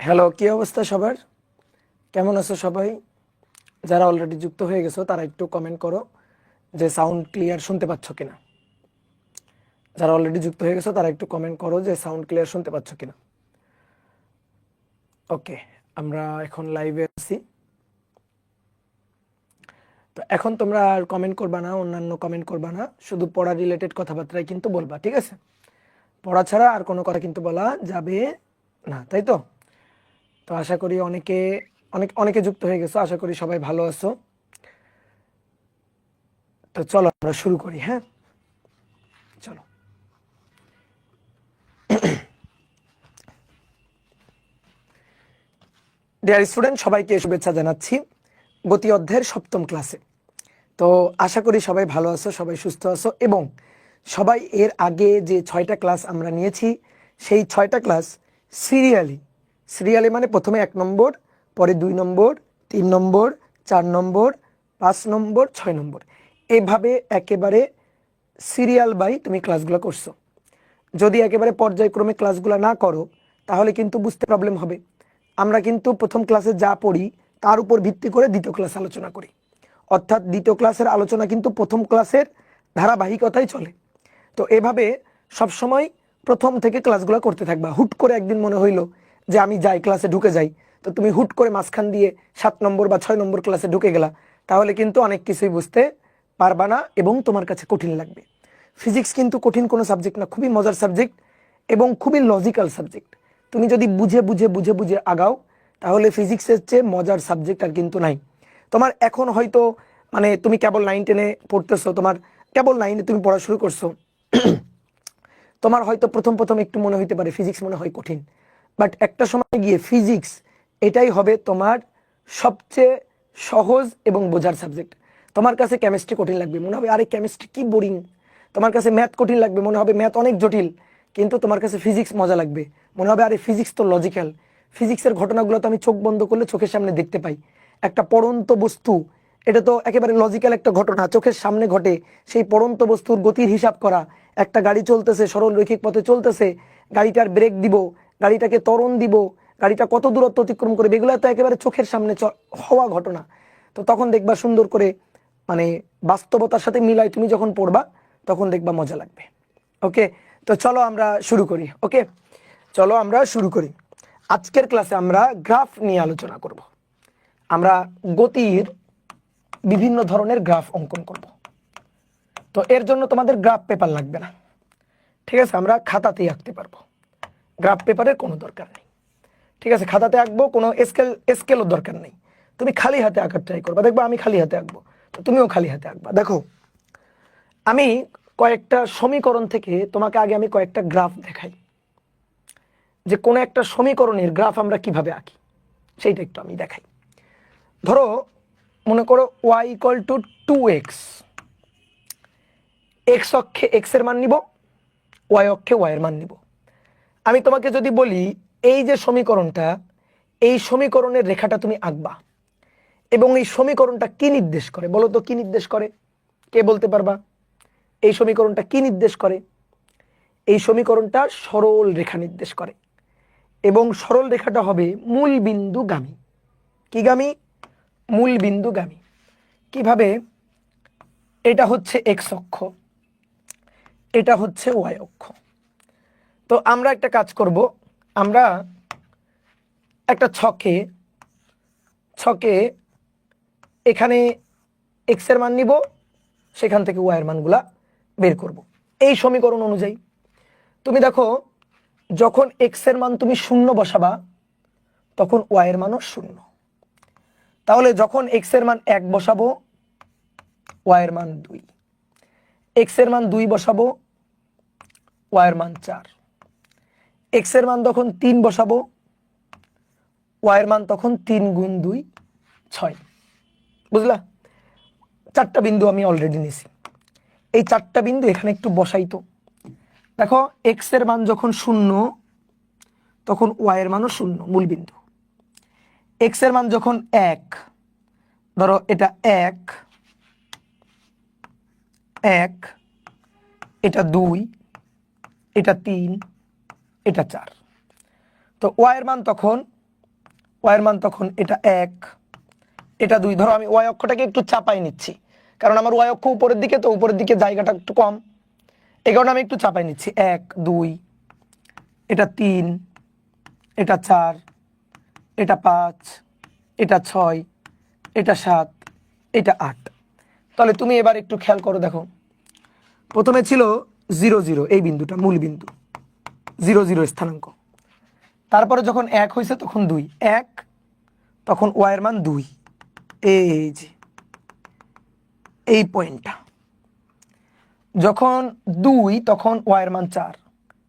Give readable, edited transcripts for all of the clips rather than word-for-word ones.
Hello, কি অবস্থা সবার? কেমন আছো সবাই? যারা অলরেডি যুক্ত হয়ে গেছো তারা একটু কমেন্ট করো যে সাউন্ড ক্লিয়ার শুনতে পাচ্ছ কিনা। যারা অলরেডি যুক্ত হয়ে গেছো তারা একটু কমেন্ট করো যে সাউন্ড ক্লিয়ার শুনতে পাচ্ছ কিনা। ওকে, আমরা এখন লাইভে আছি। তো এখন তোমরা আর কমেন্ট করবা না, অন্যান্য কমেন্ট করবা না, শুধু পড়া রিলেটেড কথাবার্তাই কিন্তু বলবা, ঠিক আছে? পড়া ছাড়া আর কোনো কথা কিন্তু বলা যাবে না, তাই তো? তো আশা করি অনেকে যুক্ত হয়ে গেছো, আশা করি সবাই ভালো আছো। তো চলো আমরা শুরু করি। হ্যাঁ, চলো। ডিয়ার স্টুডেন্ট, সবাইকে শুভেচ্ছা জানাচ্ছি গতি অধ্যায়ের সপ্তম ক্লাসে। তো আশা করি সবাই ভালো আছো, সবাই সুস্থ আছো, এবং সবাই এর আগে যে 6টা ক্লাস আমরা নিয়েছি সেই 6টা ক্লাস সিরিয়ালি মানে প্রথমে 1 নম্বর, পরে 2 নম্বর, 3 নম্বর, 4 নম্বর, 5 নম্বর, 6 নম্বর, এভাবে একেবারে সিরিয়াল বাই তুমি ক্লাসগুলো করছো। যদি একেবারে পর্যায়ক্রমে ক্লাসগুলো না করো তাহলে কিন্তু বুঝতে প্রবলেম হবে। আমরা কিন্তু প্রথম ক্লাসে যা পড়ি তার উপর ভিত্তি করে দ্বিতীয় ক্লাস আলোচনা করি, অর্থাৎ দ্বিতীয় ক্লাসের আলোচনা কিন্তু প্রথম ক্লাসের ধারাবাহিকতায় চলে। তো এভাবে সবসময় প্রথম থেকে ক্লাসগুলো করতে থাকবা। হুট করে একদিন মনে হইলো যে আমি যাই, ক্লাসে ঢুকে যাই, তো তুমি হুট করে মাঝখান দিয়ে 7 নম্বর বা 6 নম্বর ক্লাসে ঢুকে গেলা, তাহলে কিন্তু অনেক কিছুই বুঝতে পারবা না এবং তোমার কাছে কঠিন লাগবে। ফিজিক্স কিন্তু কঠিন কোনো সাবজেক্ট না, খুবই মজার সাবজেক্ট এবং খুবই লজিক্যাল সাবজেক্ট। তুমি যদি বুঝে বুঝে বুঝে বুঝে আগাও তাহলে ফিজিক্সের চেয়ে মজার সাবজেক্ট আর কিন্তু নাই। তোমার এখন হয়তো মানে তুমি কেবল 9-10-এ পড়তেছো, তোমার কেবল 9-এ তুমি পড়া শুরু করছো, তোমার হয়তো প্রথম প্রথম একটু মনে হইতে পারে ফিজিক্স মনে হয় কঠিন, বাট একটা সময় গিয়ে ফিজিক্স এটাই হবে তোমার সবচেয়ে সহজ এবং বোঝার সাবজেক্ট। তোমার কাছে কেমিস্ট্রি কঠিন লাগবে, মনে হবে আরে কেমিস্ট্রি কি বোরিং। তোমার কাছে ম্যাথ কঠিন লাগবে, মনে হবে ম্যাথ অনেক জটিল। কিন্তু তোমার কাছে ফিজিক্স মজা লাগবে, মনে হবে আরে ফিজিক্স তো লজিক্যাল। ফিজিক্সের ঘটনাগুলো তো আমি চোখ বন্ধ করলে চোখের সামনে দেখতে পাই। একটা পড়ন্ত বস্তু, এটা তো একেবারে লজিক্যাল একটা ঘটনা, চোখের সামনে ঘটে। সেই পড়ন্ত বস্তুর গতির হিসাব করা, একটা গাড়ি চলতেছে, সরল রৈখিক পথে চলতেছে, গাড়িটার ব্রেক দিব, গাড়িটাকে ত্বরণ দিব, গাড়িটা কত দূরত্ব অতিক্রম করবে, এগুলো তো একেবারে চোখের সামনে হওয়া ঘটনা। তো তখন দেখবা সুন্দর করে মানে বাস্তবতার সাথে মিলাই তুমি যখন পড়বা তখন দেখবা মজা লাগবে। ওকে, তো চলো আমরা শুরু করি। ওকে, চলো আমরা শুরু করি। আজকের ক্লাসে আমরা গ্রাফ নিয়ে আলোচনা করব। আমরা গতির বিভিন্ন ধরনের গ্রাফ অঙ্কন করব। তো এর জন্য তোমাদের গ্রাফ পেপার লাগবে না, ঠিক আছে? আমরা খাতাতেই আঁকতে পারবো, গ্রাফ পেপারের কোনো দরকার নেই, ঠিক আছে? খাতাতে আঁকবো, কোনো স্কেলও দরকার নেই। তুমি খালি হাতে আঁকার ট্রাই করবা, দেখবো আমি খালি হাতে আঁকবো, তো তুমিও খালি হাতে আঁকবা। দেখো, আমি কয়েকটা সমীকরণ থেকে তোমাকে আগে আমি কয়েকটা গ্রাফ দেখাই, যে কোনো একটা সমীকরণের গ্রাফ আমরা কিভাবে আঁকি সেইটা একটু আমি দেখাই। ধরো মনে করো y = 2x, এক্স অক্ষে এক্স এর মান নিব, ওয়াই অক্ষে ওয়াই এর মান নিব। আমি তোমাকে যদি বলি এই যে সমীকরণটা, এই সমীকরণের রেখাটা তুমি আঁকবা, এবং এই সমীকরণটা কি নির্দেশ করে বলো তো? কি নির্দেশ করে, কে বলতে পারবা? এই সমীকরণটা কি নির্দেশ করে? এই সমীকরণটা সরল রেখা নির্দেশ করে, এবং সরল রেখাটা হবে মূল বিন্দুগামী। কি গামী? মূল বিন্দুগামী। কিভাবে? এটা হচ্ছে এক্স অক্ষ, এটা হচ্ছে ওয়াই অক্ষ। তো আমরা একটা কাজ করব, আমরা একটা ছকে এখানে এক্স এর মান নিব, সেখান থেকে ওয়াই এর মানগুলা বের করব এই সমীকরণ অনুযায়ী। তুমি দেখো, যখন এক্স এর মান তুমি 0 বসাবা তখন ওয়াই এর মানও 0। তাহলে যখন এক্স এর মান 1 বসাবো, ওয়াই এর মান 2। এক্স এর মান 2 বসাবো, ওয়াই এর মান 4। এক্স এর মান তখন 3 বসাবো, ওয়াই এর মান তখন 3 গুণ 2 6। বুঝলা? 4টা বিন্দু আমি অলরেডি নিছি, এই 4টা বিন্দু এখানে একটু বসাইতো। দেখো, এক্স এর মান যখন 0 তখন ওয়াই এর মানও 0, মূল বিন্দু। এক্স এর মান যখন 1, ধরো এটা 1, এটা 2, এটা 3, এটা 4, তো ওয়াই এর মান তখন ওয়াইয়ের মান তখন এটা 1, এটা 2। ধরো আমি ওয়াই অক্ষটাকে একটু চাপাই নিচ্ছি, কারণ আমার ওয়াই অক্ষ উপরের দিকে, তো উপরের দিকে জায়গাটা একটু কম, এই কারণে আমি একটু চাপাই নিচ্ছি। 1, 2, এটা 3, এটা 4, এটা 5, এটা 6, এটা 7, এটা 8। তাহলে তুমি এবার একটু খেয়াল করো, দেখো প্রথমে ছিল 0 0, এই বিন্দুটা মূল বিন্দু, 0 0 স্থানাঙ্ক। তারপরে যখন 1 হয়েছে তখন 2, 1 তখন ওয়াইয়ের মান 2, এই যে এই পয়েন্টটা। যখন 2 তখন ওয়াইয়ের মান 4,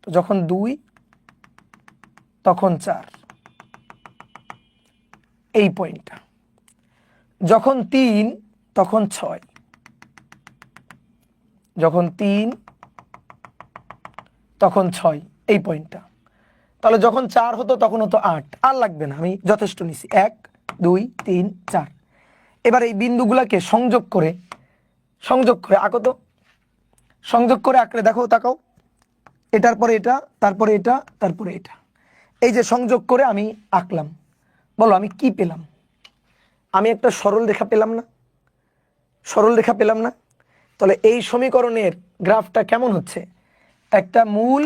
তো যখন 2 তখন 4, এই পয়েন্টটা। যখন 3 তখন 6, যখন 3 তখন 6, এই পয়েন্টটা। তাহলে যখন 4 হতো তখন হতো 8, আর লাগবে না, আমি যথেষ্ট নিছি। 1 2 3 4। এবার এই বিন্দুগুলাকে সংযোগ করে আঁকো তো, সংযোগ করে আঁকড়ে দেখো, তাকাও, এটার পরে এটা, তারপরে এটা, তারপরে এটা, এই যে সংযোগ করে আমি আঁকলাম। বলো আমি কি পেলাম? আমি একটা সরল রেখা পেলাম না? সরল রেখা পেলাম না? তাহলে এই সমীকরণের গ্রাফটা কেমন হচ্ছে? একটা মূল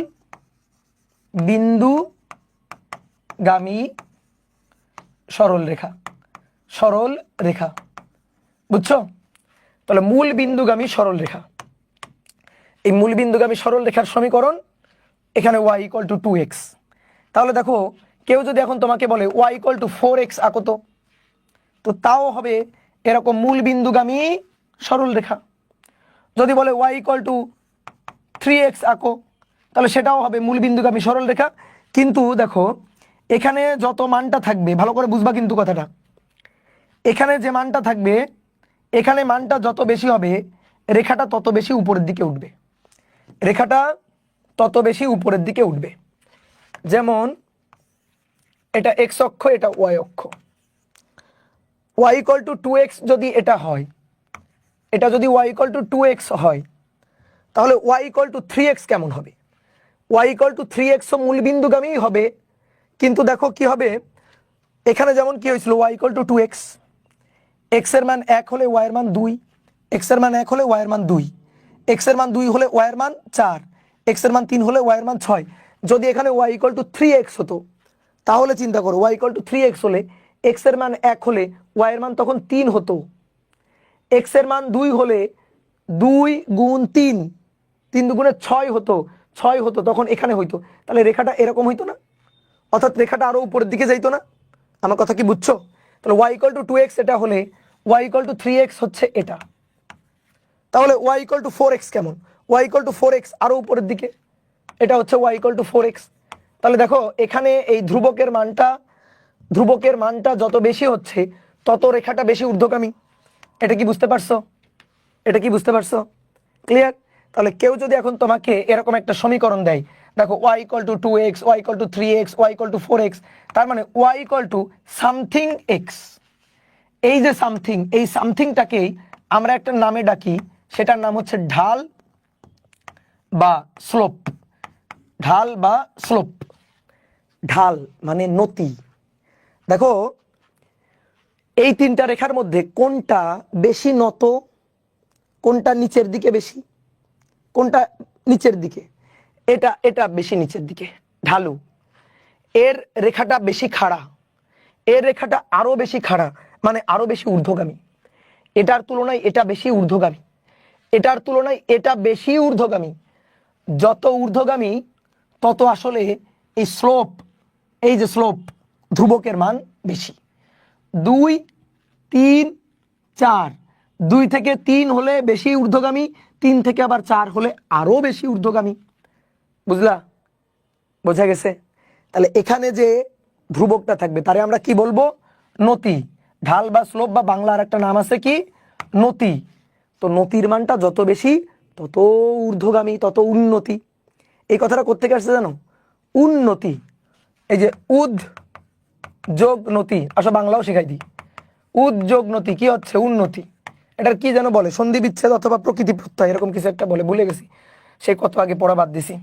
বিন্দুগামী সরল রেখা, সরল রেখা, বুঝছো? তাহলে মূল বিন্দুগামী সরল রেখা, এই মূল বিন্দুগামী সরল রেখার সমীকরণ এখানে y = 2x। তাহলে দেখো, কেউ যদি এখন তোমাকে বলে y = 4x আঁকো তো তাও হবে এরকম মূল বিন্দুগামী সরল রেখা। যদি বলে y = 3x আঁকো, তাহলে সেটাও হবে মূল বিন্দুগামী সরল রেখা। কিন্তু দেখো, এখানে যত মানটা থাকবে, ভালো করে বুঝবা কিন্তু কথাটা, এখানে যে মানটা থাকবে, এখানে মানটা যত বেশি হবে, রেখাটা তত বেশি উপরের দিকে উঠবে, রেখাটা তত বেশি উপরের দিকে উঠবে। যেমন এটা x অক্ষ, এটা y অক্ষ। y = 2x যদি এটা হয়, এটা যদি y = 2x হয়, তাহলে y = 3x কেমন হবে? y = 3x ও মূল বিন্দুগামী হবে, কিন্তু দেখো কি হবে, এখানে যেমন কি হয়েছিল, y = 2x, x এর মান 1 হলে y এর মান 2, x এর মান 1 হলে y এর মান 2, x এর মান 2 হলে y এর মান 4, x এর মান 3 হলে y এর মান 6। যদি এখানে y = 3x হতো, তাহলে চিন্তা করো, y = 3x হলে x এর মান 1 হলে y এর মান তখন 3 হতো, x এর মান 2 হলে 2 গুণ 3, 3 দুগুণে 6 হতো, 6 হতো, তখন এখানে হইতো। তাহলে রেখাটা এরকম হইতো না? অর্থাৎ রেখাটা আরো উপরের দিকে যাইতো না? আমার কথা কি বুঝছো? তাহলে y = 2x এটা হলে y = 3x হচ্ছে এটা। তাহলে y = 4x কেমন? y = 4x আরো উপরের দিকে, এটা হচ্ছে y = 4x। তাহলে দেখো, এখানে এই ধ্রুবকের মানটা যত বেশি হচ্ছে, তত রেখাটা বেশি ঊর্ধ্বগামী। এটা কি বুঝতে পারছো? এটা কি বুঝতে পারছো? ক্লিয়ার? তাহলে কেউ যদি এখন তোমাকে এরকম একটা সমীকরণ দেয়, দেখো y = 2x, y = 3x, y = 4x, তার মানে y = সামথিং x। এই যে সামথিং, এই সামথিংটাকেই আমরা একটা নামে ডাকি, সেটার নাম হচ্ছে ঢাল বা স্লোপ। ঢাল বা স্লোপ, ঢাল মানে নতি। দেখো, এই তিনটা রেখার মধ্যে কোনটা বেশি নত, কোনটা নিচের দিকে বেশি, কোনটা নিচের দিকে? এটা বেশি নিচের দিকে, ঢালু। এর রেখাটা বেশি খাড়া, এর রেখাটা আরো বেশি খাড়া, মানে আরো বেশি ঊর্ধ্বগামী। এটার তুলনায় এটা বেশি ঊর্ধ্বগামী, এটার তুলনায় এটা বেশি ঊর্ধ্বগামী। যত ঊর্ধ্বগামী তত আসলে এই স্লোপ, এই যে স্লোপ, ধ্রুবকের মান বেশি। 2 3 4, 2 থেকে 3 হলে বেশি ঊর্ধ্বগামী, 3 থেকে আবার 4 হলে আরো বেশি ঊর্ধ্বগামী। বুঝলা? বোঝা গেছে? তাহলে এখানে যে ধ্রুবকটা থাকবে তারে আমরা কি বলবো? নতি। ঢাল বা স্লোপ বা বাংলার একটা নাম আছে কি? নতি। তো নতির মানটা যত বেশি, তত ঊর্ধ্বগামী, তত উন্নতি। এই কথাটা কোত্থেকে আসছে জানো? উন্নতি। এই যে উদ যোগ নতি, আসো বাংলাও শেখাই দিই। উদ যোগ নতি কি হচ্ছে? উন্নতি। এটার কি যেন বলে, সন্ধি বিচ্ছেদ অথবা প্রকৃতি প্রত্যয়, এরকম কিছু একটা বলে, ভুলে গেছি, সেই কত আগে পড়া বাদ দিছি।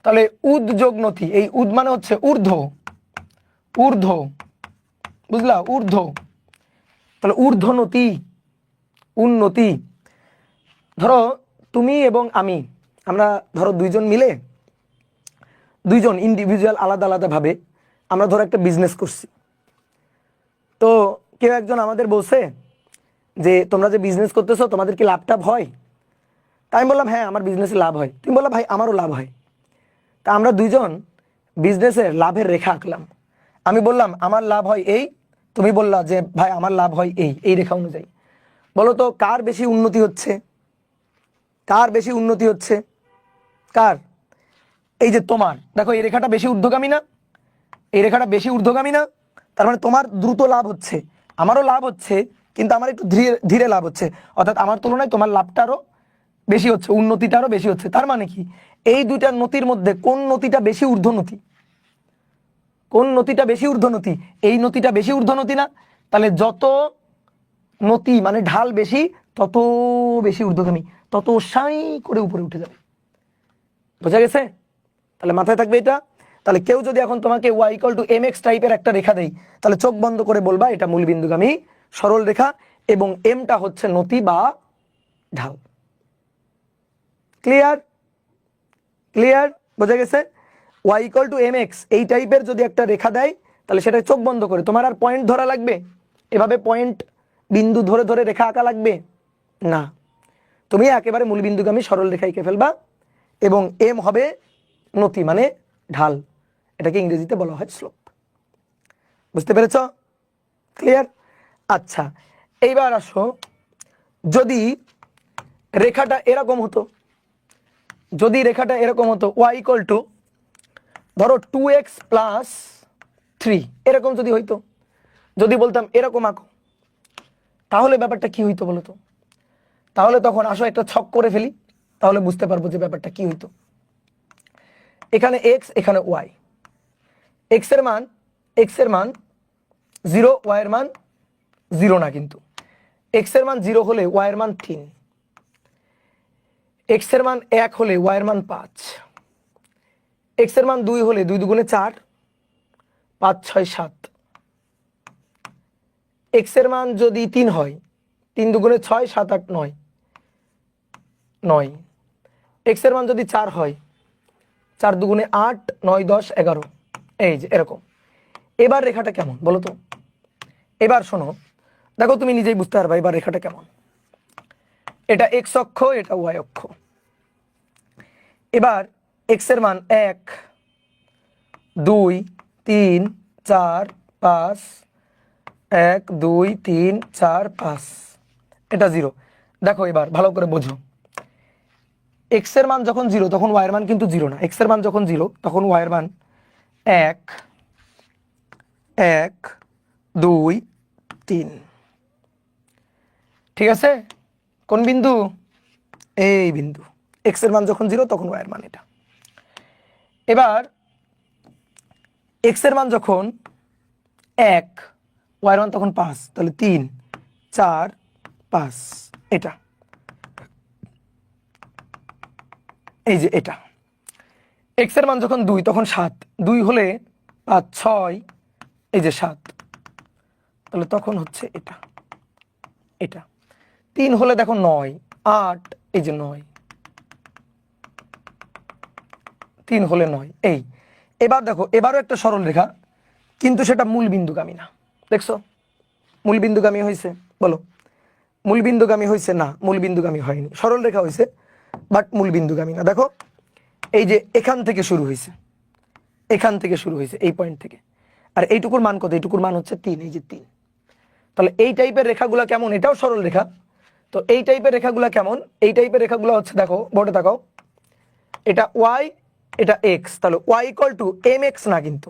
তাহলে উদ যোগ নতি, এই উদ মানে হচ্ছে ঊর্ধ্ব, ঊর্ধ্ব বুঝলা, ঊর্ধ্ব। তাহলে ঊর্ধ্বনতি, উন্নতি। ধরো তুমি এবং আমি, আমরা ধরো দুইজন মিলে, দুইজন ইন্ডিভিজুয়াল আলাদা আলাদা ভাবে আমরা ধরো একটা বিজনেস করছি। তো কেউ একজন আমাদের বলছে যে তোমরা যে বিজনেস করতেছো তোমাদের কি লাভ টাভ হয়? তাই আমি বললাম হ্যাঁ আমার বিজনেসে লাভ হয়। তুমি বললাম ভাই আমারও লাভ হয়। তা আমরা দুইজন বিজনেসের লাভের রেখা আঁকলাম। আমি বললাম আমার লাভ হয় এই, তুমি বললা যে ভাই আমার লাভ হয় এই রেখা অনুযায়ী। বলো তো কার বেশি উন্নতি হচ্ছে? কার বেশি উন্নতি হচ্ছে? কার? এই যে তোমার, দেখো এই রেখাটা বেশি ঊর্ধ্বগামী না? এই রেখাটা বেশি ঊর্ধ্বগামী না? তার মানে তোমার দ্রুত লাভ হচ্ছে, আমারও লাভ হচ্ছে, কিন্তু আমার একটু ধীরে ধীরে লাভ হচ্ছে। অর্থাৎ আমার তুলনায় তোমার লাভটা আরও বেশি হচ্ছে, উন্নতিটা আরও বেশি হচ্ছে। তার মানে কি এই দুইটার নতির মধ্যে কোন নতিটা বেশি ঊর্ধ্বনতি? কোন নতিটা বেশি ঊর্ধ্বনতি? এই নতিটা বেশি ঊর্ধ্বনতি না? তাহলে যত নতি মানে ঢাল বেশি তত বেশি ঊর্ধ্বগামী, তত সাই করে উপরে উঠে যাবে। বোঝা গেছে? তাহলে মাথায় থাকবে এটা। তাহলে কেউ যদি এখন তোমাকে y=mx টাইপের একটা রেখা দেয়, তাহলে চোখ বন্ধ করে বলবা এটা মূলবিন্দুগামী সরল রেখা এবং এমটা হচ্ছে নতি বা ঢাল। ক্লিয়ার? ক্লিয়ার? বোঝা গেছে? y=mx এই টাইপের যদি একটা রেখা দেয় তাহলে সেটা চোখ বন্ধ করে, তোমার আর পয়েন্ট ধরা লাগবে, এভাবে পয়েন্ট বিন্দু ধরে ধরে রেখা আঁকা লাগবে না, তুমি একেবারে মূলবিন্দুগামী সরল রেখা এঁকে ফেলবা এবং এম হবে নতি মানে ঢাল। এটাকে ইংরেজিতে বলা হয় স্লোপ। বুঝতে পেরেছ? ক্লিয়ার? আচ্ছা, এইবার আসো, যদি রেখাটা এরকম হতো, যদি রেখাটা এরকম হতো y= ধরো 2x + 3 এরকম যদি হইতো, যদি বলতাম এরকম আঁকো, তাহলে ব্যাপারটা কি হইতো বলো তো? তাহলে তখন আসো একটা ছক করে ফেলি, তাহলে বুঝতে পারবো যে ব্যাপারটা কি হইতো। এখানে x, এখানে y, x এর মান 0, y এর মান 0 না, কিন্তু x এর মান 0 হলে y এর মান 3, x এর মান 1 হলে y এর মান 5, x এর মান 2 হলে 2 দুগুণে 4, 5 6 7, x এর মান যদি 3 হয় 3 দুগুণে 6 7 8 9 9, x এর মান যদি 4 হয় 4 দুগুণে 8 9 10 11, এই যে এরকম। এবার রেখাটা কেমন বলো তো? এবার শোনো, দেখো তুমি নিজেই বুঝতে পারবে এবার রেখাটা কেমন। এটা x অক্ষ, এটা y অক্ষ। এবার x এর মান 1 2 3 4 5, 1 2 3 4 5, এটা 0। দেখো এবার ভালো করে বোঝো, x এর মান যখন 0 তখন y এর মান কিন্তু 0 না। x এর মান যখন 0 তখন y এর মান 1 1 2 3। ঠিক আছে? কোন বিন্দু? এই বিন্দু। x এর মান যখন 0 তখন y এর মান এটা। এবার x এর মান যখন 1, y এর মান তখন 5, তাহলে 3 4 5 এটা, এই যে এটা। x এর মান যখন 2 তখন 7, 2 হলে 5 6, এই যে 7, তাহলে তখন হচ্ছে এটা এটা। 3 হলে দেখো 9 8, এই যে 9, 3 হলে 9 এই। এবার দেখো এবারও একটা সরল রেখা, কিন্তু সেটা মূলবিন্দুগামী না। দেখছো মূলবিন্দুগামী হয়েছে? বলো মূলবিন্দুগামী হয়েছে? না, মূলবিন্দুগামী হয়নি, সরল রেখা হয়েছে বাট মূলবিন্দুগামী না। দেখো এই যে এখান থেকে শুরু হয়েছে, এখান থেকে শুরু হয়েছে এই পয়েন্ট থেকে, আর এইটুকুর মান কত? এইটুকুর মান হচ্ছে 3, এই যে 3। তাহলে এই টাইপের রেখাগুলো কেমন? এটাও সরল রেখা। তো এই টাইপের রেখাগুলো কেমন? এই টাইপের রেখাগুলো হচ্ছে, দেখো বোর্ডে তাকাও, এটা y, এটা x। তাহলে y=mx না, কিন্তু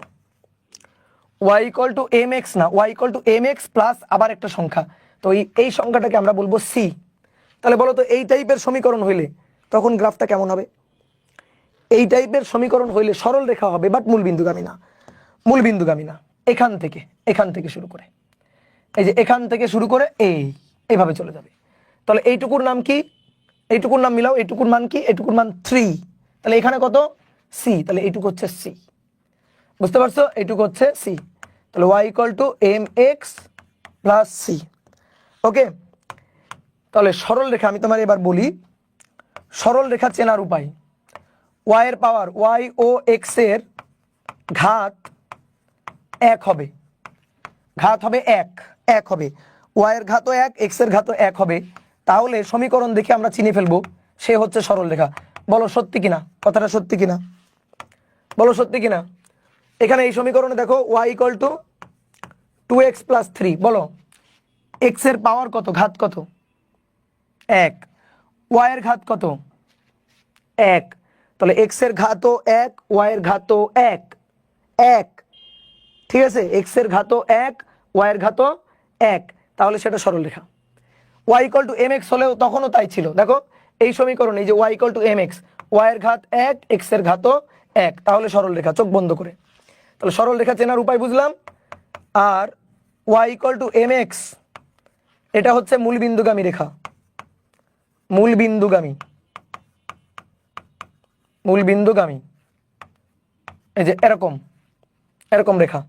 y=mx না, y=mx প্লাস আবার একটা সংখ্যা। তো এই সংখ্যাটাকে আমরা বলবো c। তাহলে বলো তো এই টাইপের সমীকরণ হইলে তখন গ্রাফটা কেমন হবে? এই টাইপের সমীকরণ হইলে সরল রেখা হবে বাট মূলবিন্দুগামী না, মূলবিন্দুগামী না। এখান থেকে শুরু করে, এই যে এখান থেকে শুরু করে এইভাবে চলে যাবে। তাহলে এইটুকুর নাম কি? এইটুকুর নাম মিলাও, এইটুকুর মান কি? এইটুকুর মান 3। তাহলে এখানে কত? c, তাহলে এইটুকু হচ্ছে c। বুঝতে পারছো? এইটুকু হচ্ছে c। তাহলে y equal to mx plus C. Okay, তাহলে সরল রেখা আমি তোমার এবার বলি, সরল রেখা চেনার উপায়। y এর পাওয়ার y ও x এর ঘাত 1 হবে, ঘাত হবে 1 হবে, y এর ঘাতও 1, x এর ঘাতও 1 হবে। তাহলে সমীকরণ দেখে আমরা চিনে ফেলবো সে হচ্ছে সরল রেখা। বলো সত্যি কিনা, কথাটা সত্যি কিনা, বলো সত্যি কিনা। এখানে এই সমীকরণে দেখো y equal two 2x plus 3, বলো x এর পাওয়ার কত, ঘাত কত, 1, y এর ঘাত কত, 1, তাহলে x এর ঘাতও 1, y এর ঘাতও 1, ঠিক আছে, x এর ঘাতও 1, y এর ঘাতও 1, তাহলে সেটা সরল রেখা। y ইকুয়াল টু mx হলেও তখনও তাই ছিল, দেখো এই সমীকরণে এই যে y equal to mx, y এর ঘাত 1, x এর ঘাতও 1, তাহলে সরল রেখা, চোখ বন্ধ করে। তাহলে সরল রেখা চেনার উপায় বুঝলাম। আর y ইকুয়াল টু mx এটা হচ্ছে মূলবিন্দুগামী রেখা, মূলবিন্দুগামী, মূলবিন্দুগামী, এই যে এরকম এরকম রেখা,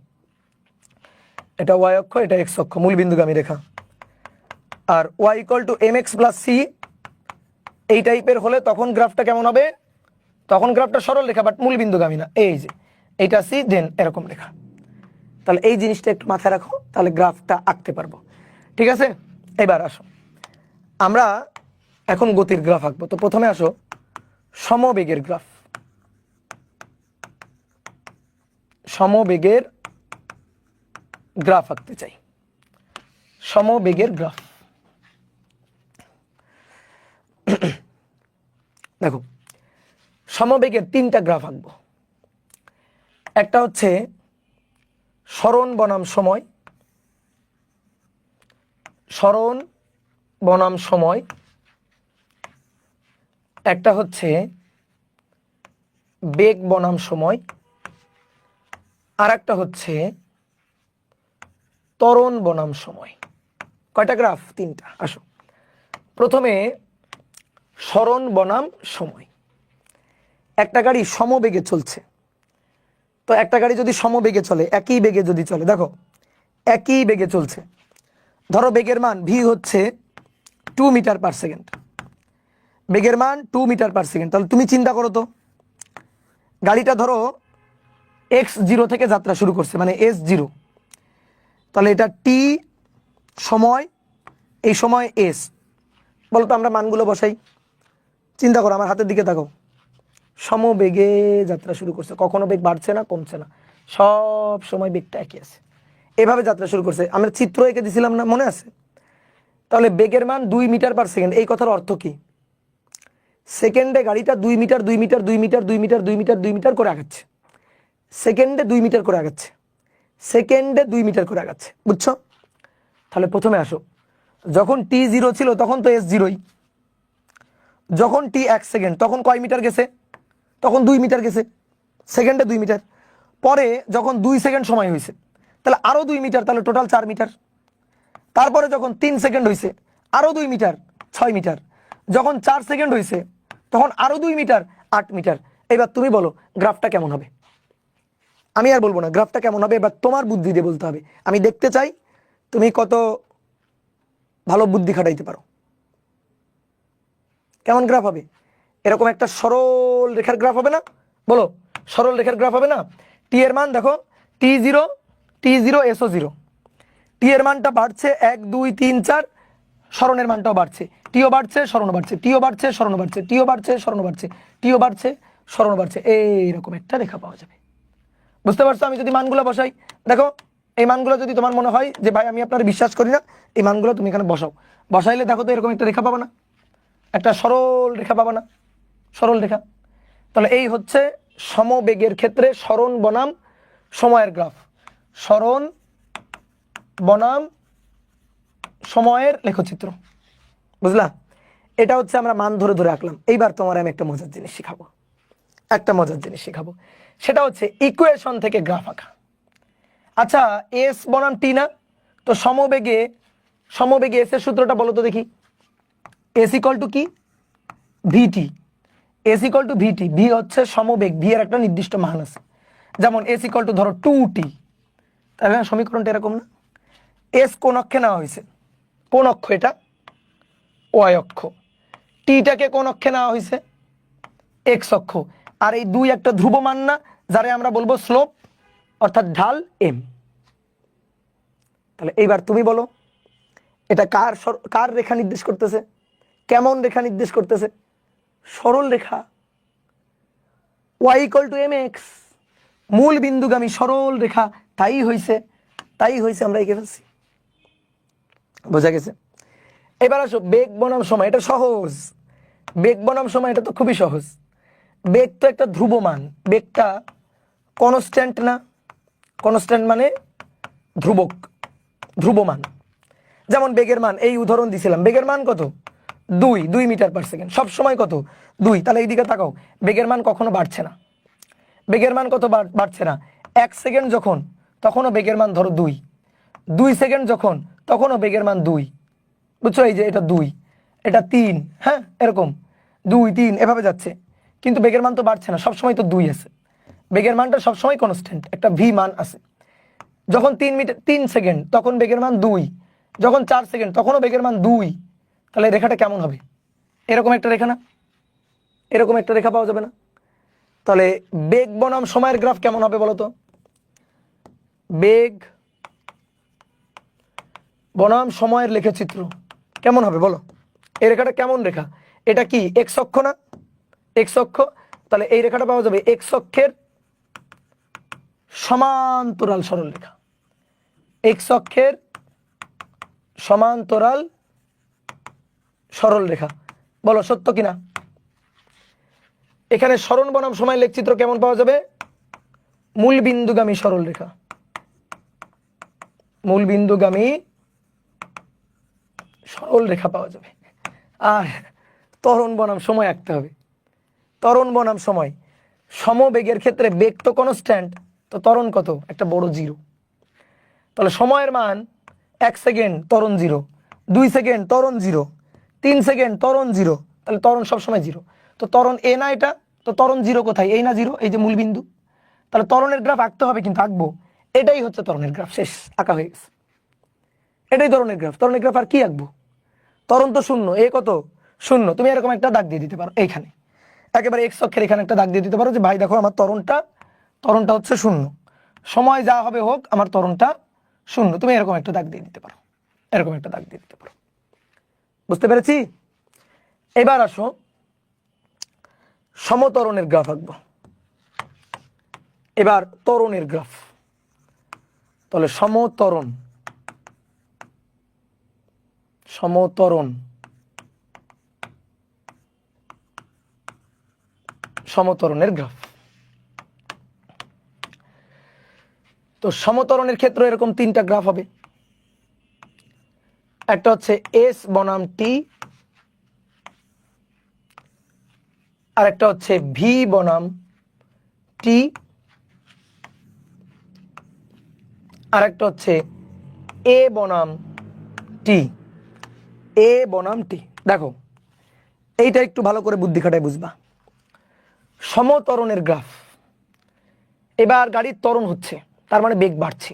এটা y অক্ষ, এটা x অক্ষ, মূলবিন্দুগামী রেখা। আর y equal to mx plus c এই টাইপের হলে তখন গ্রাফটা কেমন হবে, তখন গ্রাফটা সরল রেখা বাট মূলবিন্দুগামী না, এই যে এইটা c দেন এরকম রেখা। তাহলে এই জিনিসটা একটু মাথায় রাখো, তাহলে গ্রাফটা আঁকতে পারবো, ঠিক আছে। এবার আসো আমরা এখন গতির গ্রাফ আঁকবো। তো প্রথমে আসো সমবেগের গ্রাফ, সমবেগের গ্রাফ আঁকতে চাই, সমবেগের গ্রাফ। দেখো সমবেগের 3টা গ্রাফ আঁকবো। একটা হচ্ছে সরণ বনাম সময়, সরণ বনাম সময়, একটা হচ্ছে বেগ বনাম সময়, আর একটা হচ্ছে ত্বরণ বনাম সময়। কয়টা গ্রাফ, 3টা। আসো প্রথমে সরণ বনাম সময়। একটা গাড়ি সমবেগে চলছে, তো একটা গাড়ি যদি সমবেগে চলে, একই বেগে যদি চলে, দেখো একই বেগে চলছে, ধরো বেগের মান v হচ্ছে 2 মিটার পার সেকেন্ড, বেগের মান 2 মিটার পার সেকেন্ড। তাহলে তুমি চিন্তা করো তো, গাড়িটা ধরো x0 থেকে যাত্রা শুরু করছে, মানে s0, তাহলে এটা t সময়, এই সময় s। বলো তো আমরা মানগুলো বসাই, চিন্তা করো, আমার হাতের দিকে তাকাও, সমবেগে যাত্রা শুরু করছে, কখনো বেগ বাড়ছে না কমছে না, সব সময় বেগটা একই আছে, এভাবে যাত্রা শুরু করছে। আমরা চিত্র এঁকে দিছিলাম না, মনে আছে? তাহলে বেগের মান 2 মিটার পার সেকেন্ড, এই কথার অর্থ কি, সেকেন্ডে গাড়িটা 2 meter 2 meter 2 meter 2 meter 2 meter 2 meter করে আগাচ্ছে, সেকেন্ডে 2 মিটার করে আগাচ্ছে, সেকেন্ডে 2 মিটার করে আগাচ্ছে, বুঝছো? তাহলে প্রথমে আসো, যখন t0 ছিল তখন তো s0ই, যখন t 1 সেকেন্ড তখন কয় মিটার গেছে, তখন 2 মিটার গেছে, সেকেন্ডে 2 মিটার। পরে যখন 2 সেকেন্ড সময় হয়েছে তাহলে আরো 2 মিটার, তাহলে টোটাল 4 মিটার। তারপরে যখন 3 সেকেন্ড হয়েছে আরো 2 মিটার, 6 মিটার। যখন 4 সেকেন্ড হয়েছে তখন আরো 2 মিটার, 8 মিটার। এবার তুমি বলো গ্রাফটা কেমন হবে? আমি আর বলবো না গ্রাফটা কেমন হবে, এবার তোমার বুদ্ধি দিয়ে বলতে হবে। আমি দেখতে চাই তুমি কত ভালো বুদ্ধি খাটাইতে পারো। কেমন গ্রাফ হবে? এরকম একটা সরল রেখার গ্রাফ হবে না? বলো সরল রেখার গ্রাফ হবে না? টি এর মান দেখো, t0 s0, টি এর মানটা বাড়ছে 1 2 3 4, সরণের মানটাও বাড়ছে, টিও বাড়ছে সরণ বাড়ছে, টিও বাড়ছে সরণ বাড়ছে, টিও বাড়ছে সরণ বাড়ছে, টিও বাড়ছে সরণ বাড়ছে, এইরকম একটা রেখা পাওয়া যাবে। বুঝতে পারছো? আমি যদি মানগুলো বসাই, দেখো এই মানগুলো যদি তোমার মনে হয় যে ভাই আমি আপনার বিশ্বাস করি না, এই মানগুলো তুমি এখানে বসাও, বসাইলে দেখো তো এরকম একটা রেখা পাবা না, একটা সরল রেখা পাবা না, সরল রেখা। তাহলে এই হচ্ছে সমবেগের ক্ষেত্রে সরণ বনাম সময়ের গ্রাফ, সরণ বনাম সময়ের লেখচিত্র, বুঝলা? এটা হচ্ছে আমরা মান ধরে ধরে আঁকলাম। এইবার তোমার আমি একটা মজার জিনিস শিখাবো, একটা মজার জিনিস শিখাবো, সেটা হচ্ছে ইকুয়েশন থেকে গ্রাফ আঁকা। আচ্ছা এস বনাম টি না, তো সমবেগে এস এর সূত্রটা বলো তো দেখি। এস ইকুয়াল টু কি? VT, S equal to VT, V হচ্ছে সমবেগ, ভি এর একটা নির্দিষ্ট মান আছে। যেমন এস ইকুয়াল টু ধরো 2t, তাহলে সমীকরণটা এরকম না? এস কোন অক্ষে নেওয়া হয়েছে? কোন অক্ষ এটা? ওয়াই অক্ষ। টিটাকে কোন অক্ষে নেওয়া হয়েছে? এক্স অক্ষ। আর এই দুই একটা ধ্রুবমান না, যারে আমরা বলবো স্লোপ অর্থাৎ ঢাল এম। তাহলে এইবার তুমি বলো এটা কার রেখা নির্দেশ করতেছে? কেমন রেখা নির্দেশ করতেছে? সরল রেখা। y = mx, মূল বিন্দুগামী সরল রেখা। তাই হয়েছে আমরা এঁকে ফেলছি। বোঝা গেছে? এবার আসো বেগ বনাম সময়। এটা সহজ। বেগ বনাম সময় এটা তো খুবই সহজ। বেগ তো একটা ধ্রুবমান, বেগটা কনস্ট্যান্ট না? কনস্ট্যান্ট মানে ধ্রুবক, ধ্রুবমান। যেমন বেগের মান, এই উদাহরণ দিছিলাম, বেগের মান কত? 2 মিটার/সেকেন্ড। সব সময় কত? 2। তাহলে এইদিকে তাকাও, বেগের মান কখনো বাড়ছে না। বেগের মান কত বাড়ছে না? 1 সেকেন্ড যখন, তখনও বেগের মান ধরো 2। 2 সেকেন্ড যখন, তখনও বেগের মান 2। বুঝছো? এই যে এটা 2, এটা 3, হ্যাঁ এরকম 2 3 এভাবে যাচ্ছে, কিন্তু বেগের মান তো বাড়ছে না, সবসময় তো 2 আছে। বেগের মানটা সবসময় কনস্ট্যান্ট, একটা ভি মান আছে। যখন 3 সেকেন্ড তখন বেগের মান 2, যখন 4 সেকেন্ড তখনও বেগের মান 2। তাহলে রেখাটা কেমন হবে? এরকম একটা রেখা না? এরকম একটা রেখা পাওয়া যাবে না? তাহলে বেগ বনাম সময়ের গ্রাফ কেমন হবে বলো তো? বেগ বনাম সময়ের লেখচিত্র কেমন হবে বলো? এই রেখাটা কেমন রেখা? এটা কি এক্স অক্ষ না? এক্স অক্ষ। তাহলে এই রেখাটা পাওয়া যাবে এক্স অক্ষের সমান্তরাল সরল রেখা। এক্স অক্ষের সমান্তরাল সরল রেখা। বলো সত্য কিনা? এখানে সরণ বনাম সময় লেখচিত্র কেমন পাওয়া যাবে? মূল বিন্দুগামী সরল রেখা। মূল বিন্দুগামী সরল রেখা পাওয়া যাবে। আর ত্বরণ বনাম সময় আঁকতে হবে। ত্বরণ বনাম সময়, সমবেগের ক্ষেত্রে বেগ তো কনস্ট্যান্ট, তো ত্বরণ কত? একটা বড় 0। তাহলে সময়ের মান 1 সেকেন্ড ত্বরণ 0, 2 সেকেন্ড ত্বরণ 0, 3 সেকেন্ড ত্বরণ 0। তাহলে ত্বরণ সবসময় 0। তো ত্বরণ এ না এটা? তো ত্বরণ 0 কোথায়? এই না 0, এই যে মূল বিন্দু। তাহলে ত্বরণের গ্রাফ আঁকতে হবে, কিন্তু আঁকবো। এটাই হচ্ছে ত্বরণের গ্রাফ, শেষ, আঁকা হয়ে গেছে। এটাই ত্বরণের গ্রাফ। ত্বরণের গ্রাফ আর কি আঁকবো? ত্বরণ তো 0, এ কত? 0। তুমি এরকম একটা দাগ দিয়ে দিতে পারো এইখানে, একেবারে এক্স অক্ষের এখানে একটা দাগ দিয়ে দিতে পারো যে ভাই দেখো আমার ত্বরণটা হচ্ছে 0, সময় যা হবে হোক আমার ত্বরণটা 0। তুমি এরকম একটা দাগ দিয়ে দিতে পারো, এরকম একটা দাগ দিয়ে দিতে পারো। বুঝতে পেরেছি? এবার আসো সমত্বরণের গ্রাফ আঁকবো। এবার ত্বরণের গ্রাফ। তাহলে সমত্বরণ সমত্বরণের গ্রাফ। তো সমত্বরণের ক্ষেত্রে এরকম 3টা গ্রাফ হবে। একটা হচ্ছে এস বনাম টি, আর একটা হচ্ছে ভি বনাম টি, আর একটা হচ্ছে এ বনাম টি। এ বনাম টি। দেখো এইটা একটু ভালো করে বুদ্ধি খাটায় বুঝবা। সমত্বরণের গ্রাফ, এবার গাড়ির ত্বরণ হচ্ছে, তার মানে বেগ বাড়ছে।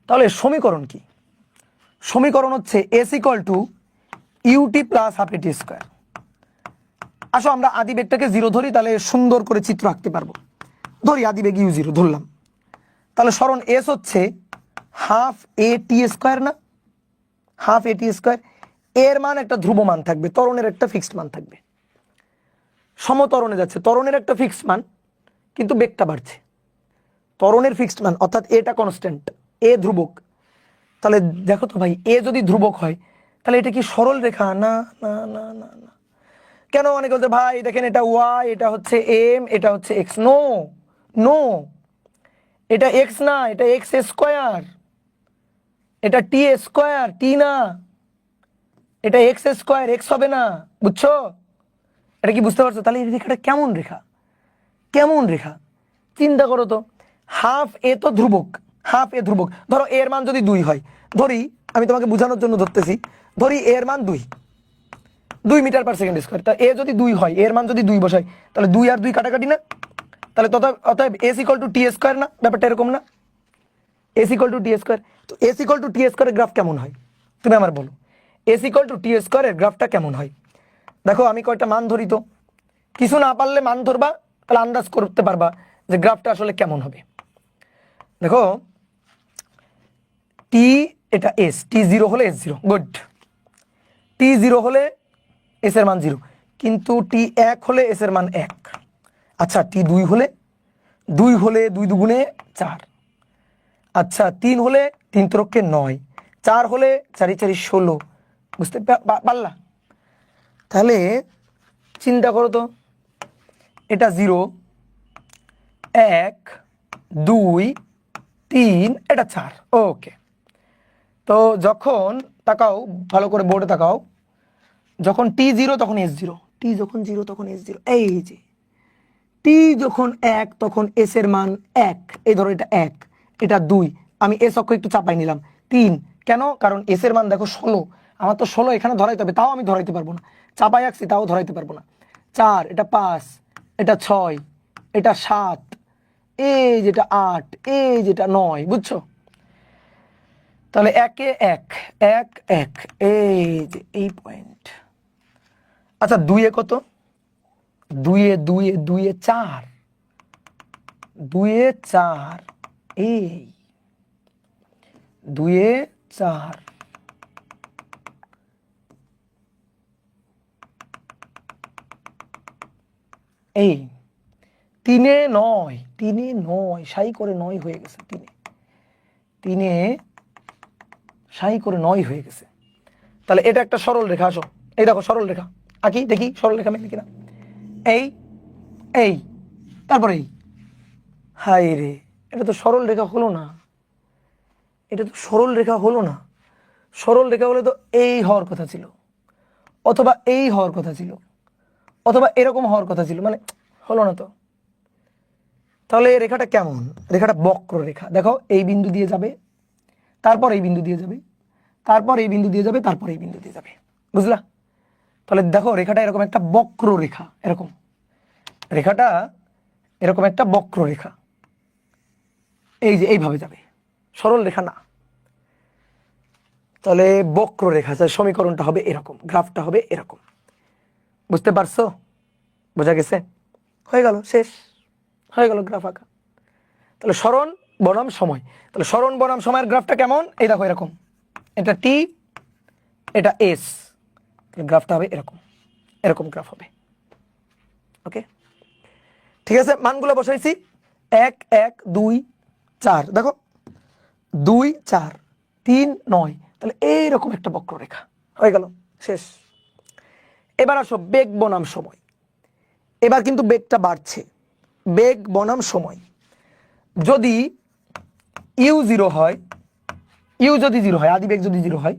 তাহলে সমীকরণ কি? সমীকরণ হচ্ছে S = UT plus half a t square. আসো আমরা আদি বেগটাকে 0 ধরি, তাহলে সুন্দর করে চিত্র আঁকতে পারবো। ধরি আদি বেগ u0 ধরলাম। তাহলে সরণ এস হচ্ছে হাফ এ টি স্কোয়ার না? Half a t square. এর মান একটা ধ্রুব মান থাকবে, ত্বরণের একটা ফিক্সড মান থাকবে। সমত্বরণে যাচ্ছে, ত্বরণের একটা ফিক্সড মান, কিন্তু বেগটা বাড়ছে। ত্বরণের ফিক্সড মান অর্থাৎ এটা কনস্ট্যান্ট, এ ধ্রুবক। তাহলে দেখো তো ভাই, এ যদি ধ্রুবক হয় তাহলে এটা কি সরল রেখা? না না না না না। কেন? অনেকে বলছে ভাই দেখেন এটা ওয়াই, এটা হচ্ছে এম, এটা হচ্ছে এক্স। নো নো, এটা এক্স না, এটা এক্স স্কোয়ার। এটা টি স্কোয়ার, টি না। এটা এক্স স্কোয়ার, এক্স হবে না। বুঝছো? এটা কি বুঝতে পারছো? তাহলে এই রেখাটা কেমন রেখা? কেমন রেখা চিন্তা করো তো। হাফ এ তো ধ্রুবক, হাফ এ ধ্রুবক। ধরো এর মান যদি 2 হয়, ধরি আমি তোমাকে বোঝানোর জন্য ধরতেছি, ধরি এর মান 2 মিটার/সেকেন্ড স্কোয়ার। তা এ যদি 2 হয়, এর মান যদি 2 বসাই, তাহলে 2 আর 2 কাটাকাটি না? তাহলে অতএব এস = টি স্কোয়ার না? ব্যাপারটা এরকম না? S equal to T square. তো এস ইকুয়াল টু টি স্কোয়ারের গ্রাফ কেমন হয় তুমি আমার বলো, এস ইকুয়াল টু টি স্কোয়ারের গ্রাফটা কেমন হয়? দেখো আমি কয়টা মান ধরি, তো কিছু না পারলে মান ধরবা, তাহলে আন্দাজ করতে পারবা যে গ্রাফটা আসলে কেমন হবে। দেখো টি, এটা এস, টি জিরো হলে এস জিরো, গুড। টি জিরো হলে এস এর মান জিরো, কিন্তু টি এক হলে এস এর মান এক। আচ্ছা টি দুই হলে, দুই হলে দুই দুগুণে চার। আচ্ছা তিন হলে তিন তরক্ষে নয়, চার হলে চারি চারি 16। বুঝতে পারলা? তাহলে চিন্তা করো তো, এটা 0 1 2 3, এটা 4। ওকে, তো যখন তাকাও ভালো করে বোর্ডে তাকাও, যখন টি 0 তখন এস 0, টি যখন 0 তখন এস 0। এই যে টি যখন 1 তখন এস এর মান 1। এই ধরো এটা 1, এটা 2, আমি এস অক্ষ একটু চাপাই নিলাম 3। কেন? কারণ এস এর মান দেখো 16, আমার তো 16 এখানে ধরাইতে হবে, তাও আমি ধরাইতে পারবো না, চাপাই রাখছি তাও ধরাইতে পারবো না। 4, এটা 5, এটা 6, এটা 7, এই যেটা 8, এই যেটা 9, বুঝছো? তাহলে 1 1 1 1, এই যে এই পয়েন্ট। আচ্ছা 2 কত? 2 2 2 4, 2 4, এই 2 4, এই 3 9, 3 9, সাই করে 9 হয়ে গেছে, 3 সাই করে 9 হয়ে গেছে। তাহলে এটা একটা সরল রেখা, আসো এই দেখো সরল রেখা আঁকি, দেখি সরল রেখা মেলে কিনা। এই এই তারপরে এই, হাই রে, এটা তো সরল রেখা হলো না, এটা তো সরল রেখা হলো না। সরল রেখা হলে তো এই হওয়ার কথা ছিল, অথবা এই হওয়ার কথা ছিল, অথবা এরকম হওয়ার কথা ছিল, মানে হলো না তো। তাহলে এই রেখাটা কেমন? রেখাটা বক্র রেখা। দেখো এই বিন্দু দিয়ে যাবে, তারপর এই বিন্দু দিয়ে যাবে, তারপর এই বিন্দু দিয়ে যাবে, তারপর এই বিন্দু দিয়ে যাবে, বুঝলা? তাহলে দেখো রেখাটা এরকম একটা বক্র রেখা, এরকম রেখাটা এরকম একটা বক্র রেখা, এই যে এইভাবে যাবে, সরল রেখা না। তাহলে বক্র রেখা, সমীকরণটা হবে এরকম, গ্রাফটা হবে এরকম। বুঝতে পারছো? বোঝা গেছে? হয়ে গেল, শেষ হয়ে গেল গ্রাফ আঁকা। তাহলে সরণ বনাম সময়, তাহলে সরণ বনাম সময়ের গ্রাফটা কেমন? এই দেখো এরকম, এটা টি, এটা এস, গ্রাফটা হবে এরকম, এরকম গ্রাফ হবে। ওকে, ঠিক আছে, মানগুলো বসাইছি 1 1 2 4, দেখো 2 4 3 9, তাহলে এইরকম একটা বক্ররেখা হয়ে গেল, শেষ। এবার আসো বেগ বনাম সময়। এবার কিন্তু বেগটা বাড়ছে, বেগ বনাম সময়। যদি ইউ 0 হয়, ইউ যদি 0 হয়, আদি বেগ যদি 0 হয়,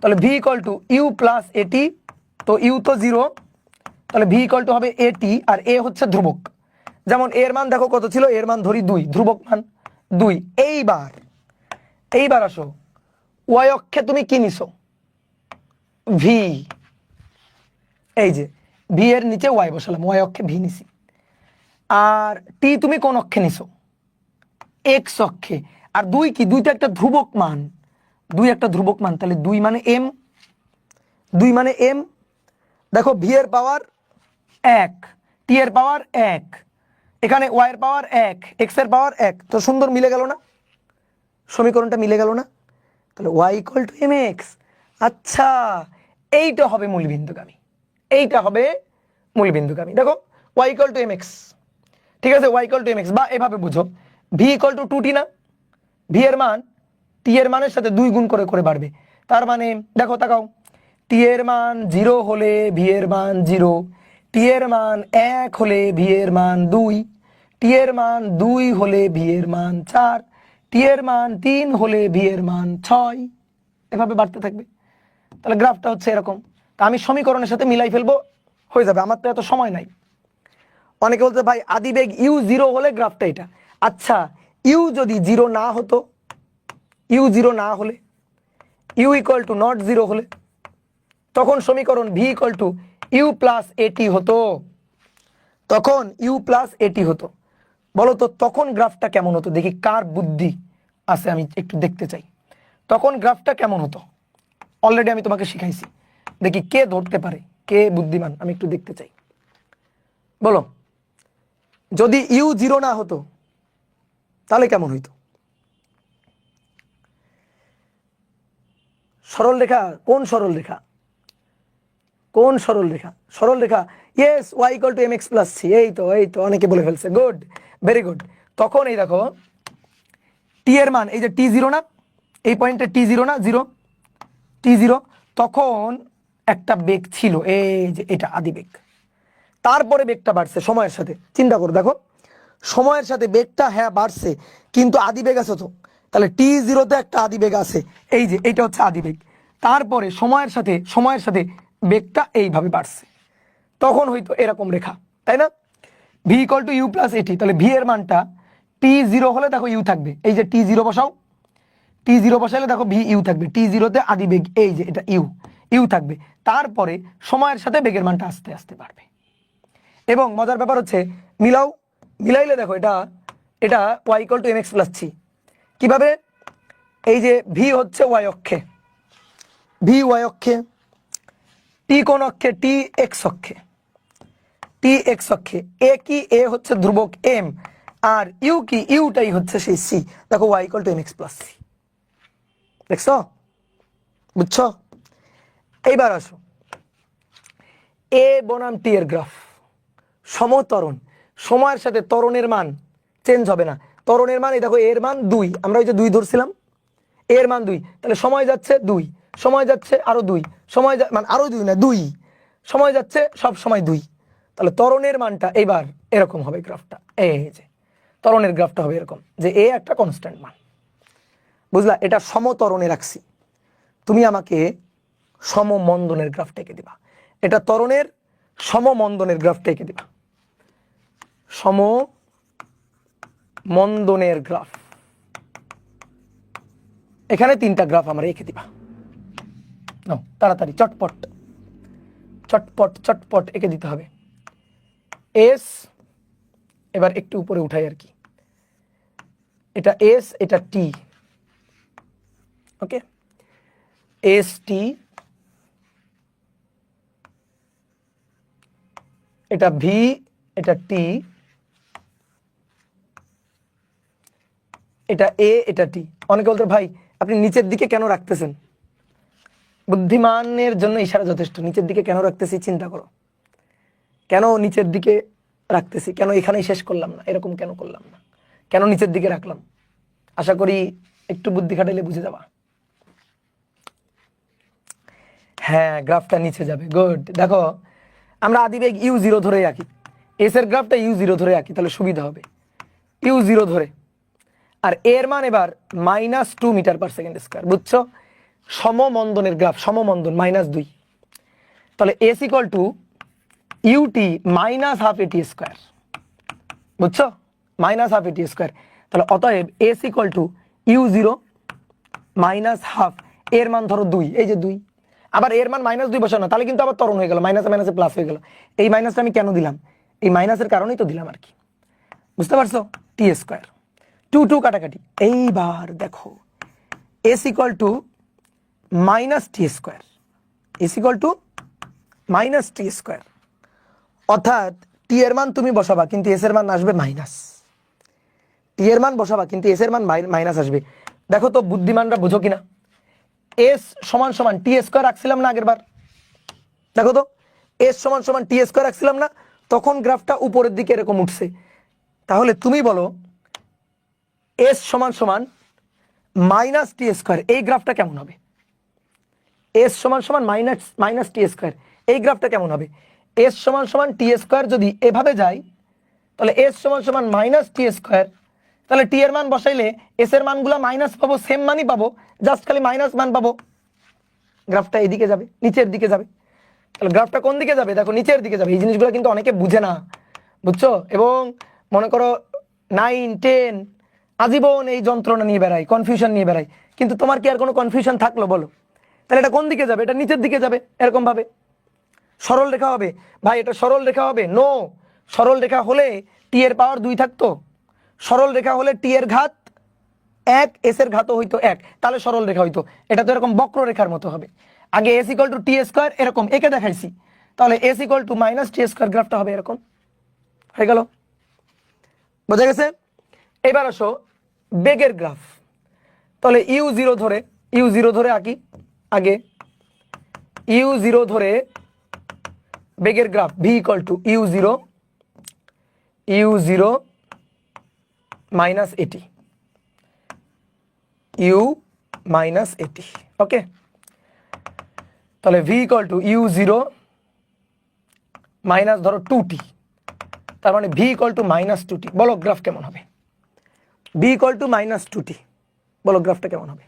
তাহলে V equal to you plus A T. তো ইউ তো 0, তাহলে ভি ইকুয়াল টু হবে এটি, আর এ হচ্ছে ধ্রুবক। যেমন এর মান দেখো কত ছিল, এর মান ধরি 2, ধ্রুবক মান 2। এইবার আসো ওয়াই অক্ষে তুমি কি নিছো? ভি। এই যে ভি এর নিচে ওয়াই বসালাম, ওয়াই অক্ষে ভি নিছি। আর টি তুমি কোন অক্ষে নিছো? এক্স অক্ষে। আর 2 কি? 2 তো একটা ধ্রুবক মান, 2 একটা ধ্রুবক মান, তাহলে 2 মানে এম, 2 মানে এম। দেখো ভি এর পাওয়ার 1, টি এর পাওয়ার 1, এখানে ওয়াই এর পাওয়ার 1, এক্স এর পাওয়ার 1, তো সুন্দর মিলে গেল না? সমীকরণটা মিলে গেল না? তাহলে Y equal to M X. আচ্ছা এইটা হবে মূলবিন্দুগামী, এইটা হবে মূলবিন্দুগামী। দেখো Y equal to M X, ঠিক আছে, Y equal to M X, বা এভাবে বুঝো ভি ইকুয়াল টু 2টি না, ভি এর মান টি এর মানের সাথে 2 গুণ করে করে বাড়বে। তার মানে দেখো তাকাও, টি এর মান 0 হলে ভি এর মান 0, টি এর মান 1 হলে ভি এর মান 2, টি এর মান 2 হলে ভি এর মান 4, টি এর মান 3 হলে ভি এর মান 6, এভাবে বাড়তে থাকবে। তাহলে গ্রাফটা হচ্ছে এরকম। তা আমি সমীকরণের সাথে মিলাই ফেলবো, হয়ে যাবে, আমার তো এত সময় নাই। অনেকে বলতে ভাই আদিবেগ ইউ 0 হলে গ্রাফটা এটা। আচ্ছা ইউ যদি 0 না হতো, ইউ 0 না হলে, ইউ ইকুয়াল টু নট 0 হলে, তখন সমীকরণ V equal to you plus A T হতো, তখন ইউ প্লাস এটি হতো। বলো তো তখন গ্রাফটা কেমন হতো? দেখি কার বুদ্ধি আছে আমি একটু দেখতে চাই, তখন গ্রাফটা কেমন হতো? অলরেডি আমি তোমাকে শিখাইছি, দেখি কে ধরতে পারে, কে বুদ্ধিমান, আমি একটু দেখতে চাই। বলো, যদি ইউ 0 না হতো তাহলে কেমন হইতো? সরল রেখা, কোন সরল রেখা? কোন সরল রেখা? সরল রেখা, ইয়েস, y = mx + c। এই তো অনেকে বলে ফেলছে, গুড, ভেরি গুড। তখন এই দেখো টি এর মান, এই যে t0 না, এই পয়েন্টে t0 না, 0, t0, তখন একটা বেগ ছিল, এই যে এটা আদি বেগ। তারপরে বেগটা বাড়ছে সময়ের সাথে। চিন্তা করো, দেখো সময়ের সাথে বেগটা হ্যাঁ বাড়ছে, কিন্তু আদি বেগ আছে তো, তাহলে t0-তে একটা আদি বেগ আছে, এই যে এটা হচ্ছে আদি বেগ। তারপরে সময়ের সাথে বেগটা এইভাবে বাড়ছে, তখন হয়তো এরকম রেখা, তাই না? v = u + at, তাহলে v এর মানটা t0 হলে দেখো u থাকবে, এই যে t0 বসাও, t0 বসাইলে দেখো v u থাকবে, t0-তে আদি বেগ, এই যে এটা u থাকবে। তারপরে সময়ের সাথে বেগের মানটা আস্তে আস্তে বাড়বে। এবং মজার ব্যাপার হচ্ছে, মিলাইলে দেখো এটা y = mx + c। কিভাবে? এই যে v হচ্ছে y অক্ষে, v y অক্ষে, t কোন অক্ষে? t x অক্ষে, t x অক্ষে। a কি? a হচ্ছে ধ্রুবক m, আর u কি? ইউটাই হচ্ছে সেই c। দেখো y = mx + c, দেখছো? বুঝছো? এইবার আসো, a বনাম t এর গ্রাফ, সমত্বরণ, সময়ের সাথে ত্বরণের মান চেঞ্জ হবে না। ত্বরণের মান, এই দেখো এর মান 2, আমরা ওই যে 2 ধরছিলাম, এর মান 2, তাহলে সময় যাচ্ছে 2, সময় যাচ্ছে আরো 2, সময় মানে আরো 2 না 2, সময় যাচ্ছে সব সময় 2, তাহলে ত্বরণের মানটা এবার এরকম হবে। গ্রাফটা এই যে ত্বরণের গ্রাফটা হবে এরকম, যে এ একটা কনস্ট্যান্ট মান, বুঝলা? এটা সমত্বরণে রাখছি, তুমি আমাকে সমমন্দনের গ্রাফটা এঁকে দিবা। এটা ত্বরণের সমমন্দনের গ্রাফটা এঁকে দিবা, সমমন্দনের গ্রাফ। এখানে 3টা গ্রাফ আমরা এঁকে দিবা, নাও তাড়াতাড়ি, চটপট চটপট চটপট এঁকে দিতে হবে। এস, এবার একটু উপরে উঠাই আর কি, এটা এস, এটা টি, ওকে, এস টি, এটা ভি, এটা টি, এটা এ, এটা টি। অনেকে বলতে ভাই আপনি নিচের দিকে কেন রাখতেছেন? বুদ্ধিমানের জন্য ইশারা যথেষ্ট। নিচের দিকে কেন রাখতেছি চিন্তা করো, কেন নিচের দিকে রাখতেছি, কেন এখানেই শেষ করলাম না, এরকম কেন করলাম না, কেন নিচের দিকে রাখলাম? আশা করি একটু বুদ্ধি খাটাইলে বুঝে যাবা। হ্যাঁ, গ্রাফটা নিচে যাবে, গুড। দেখো আমরা আদিবেগ u0 ধরে আঁকি, এস এর গ্রাফটা u0 ধরে আঁকি, তাহলে সুবিধা হবে। u0 ধরে, আর এর মান এবার -2 মিটার/সেকেন্ড স্কয়ার, বুঝছো? সমমন্দনের গ্রাফ, সমমন্দন -2, তাহলে s = ut -12 at², বুঝছো? -12 at², তাহলে অতএব s = u0 -12, এর মান ধরো 2, এই যে 2, আবার এর মান -2 বসানো, তাহলে কিন্তু আবার ত্বরণ হয়ে গেল, মাইনাসে মাইনাসে প্লাস হয়ে গেল। এই মাইনাসটা আমি কেন দিলাম? এই মাইনাসের কারণেই তো দিলাম আর কি, বুঝতে পারছো? t², 2 2 কাটাকাটি। এইবার দেখো s = -t², s = -t², অর্থাৎ টি এর মান তুমি বসাবা কিন্তু এস এর মান আসবে মাইনাস, টি এর মান বসাবা কিন্তু এস এর মান মাইনাস আসবে। দেখো তো বুদ্ধিমানরা বুঝো কিনা, এস সমান সমান t² রাখছিলাম না আগের বার? দেখো তো এস সমান সমান t² রাখছিলাম না? তখন গ্রাফটা উপরের দিকে এরকম উঠছে। তাহলে তুমি বলো এস সমান সমান -t², এই গ্রাফটা কেমন হবে? এস সমান সমান -t², এই গ্রাফটা কেমন হবে? এস সমান সমান t² যদি এভাবে যায়, তাহলে এস সমান সমান -t², তাহলে টি এর মান বসাইলে এস এর মানগুলো মাইনাস পাবো, সেম মানই পাবো, জাস্ট খালি মাইনাস মান পাবো। গ্রাফটা এদিকে যাবে, নিচের দিকে যাবে। তাহলে গ্রাফটা কোন দিকে যাবে? দেখো নিচের দিকে যাবে। এই জিনিসগুলো কিন্তু অনেকে বুঝে না, বুঝছো? এবং মনে করো 9 10 আজীবন এই যন্ত্রণা নিয়ে বেড়াই, কনফিউশন নিয়ে বেড়াই, কিন্তু তোমার কি আর কোনো কনফিউশন থাকলো বলো? তাহলে এটা কোন দিকে যাবে? এটা নিচের দিকে যাবে, এরকম ভাবে। সরল রেখা হবে ভাই, এটা সরল রেখা হবে? নো, সরল রেখা হলে টি এর পাওয়ার 2 থাকতো, সরল রেখা হলে টি এর ঘাত এক এস এর ঘাত হইতো এক, তাহলে সরল রেখা হইতো। এটা তো এরকম বক্ররেখার মতো হবে। আগে S equal to T square এরকম একে দেখাইছি, তাহলে S equal to minus T square গ্রাফটা হবে এরকম। হয়ে গেল? বোঝা গেছে? এবার আসো বেগের গ্রাফ। তাহলে ইউ জিরো ধরে আঁকি। আগে ইউ জিরো ধরে বেগের graph V equal to U zero minus A T, U minus A T. Okay, তাহলে V equal to U zero minus ধরো 2t, তার মানে V equal to minus 2t। বলো গ্রাফ কেমন হবে? V equal to minus 2t, বলো গ্রাফটা কেমন হবে?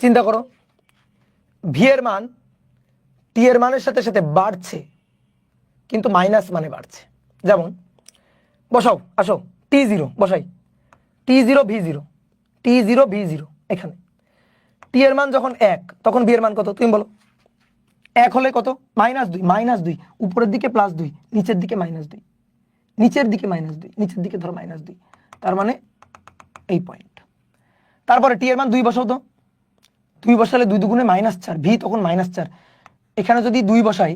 চিন্তা করো, ভি এর মান টি এর মানের সাথে সাথে বাড়ছে, কিন্তু মাইনাস মানে বাড়ছে। যেমন বসাও, আসো টি জিরো বসাই, টি জিরো ভি জিরো, টি জিরো ভি জিরো। এখানে টি এর মান যখন 1, তখন ভি এর মান কত তুমি বলো? 1 হলে কত? -2, উপরের দিকে +2, নিচের দিকে -2, নিচের দিকে -2, নিচের দিকে ধরো -2, তার মানে এই পয়েন্ট। তারপরে টি এর মান 2 বসাও তো, 2 বসালে 2 দুগুণে -4, ভি তখন -4। এখানে যদি 2 বসাই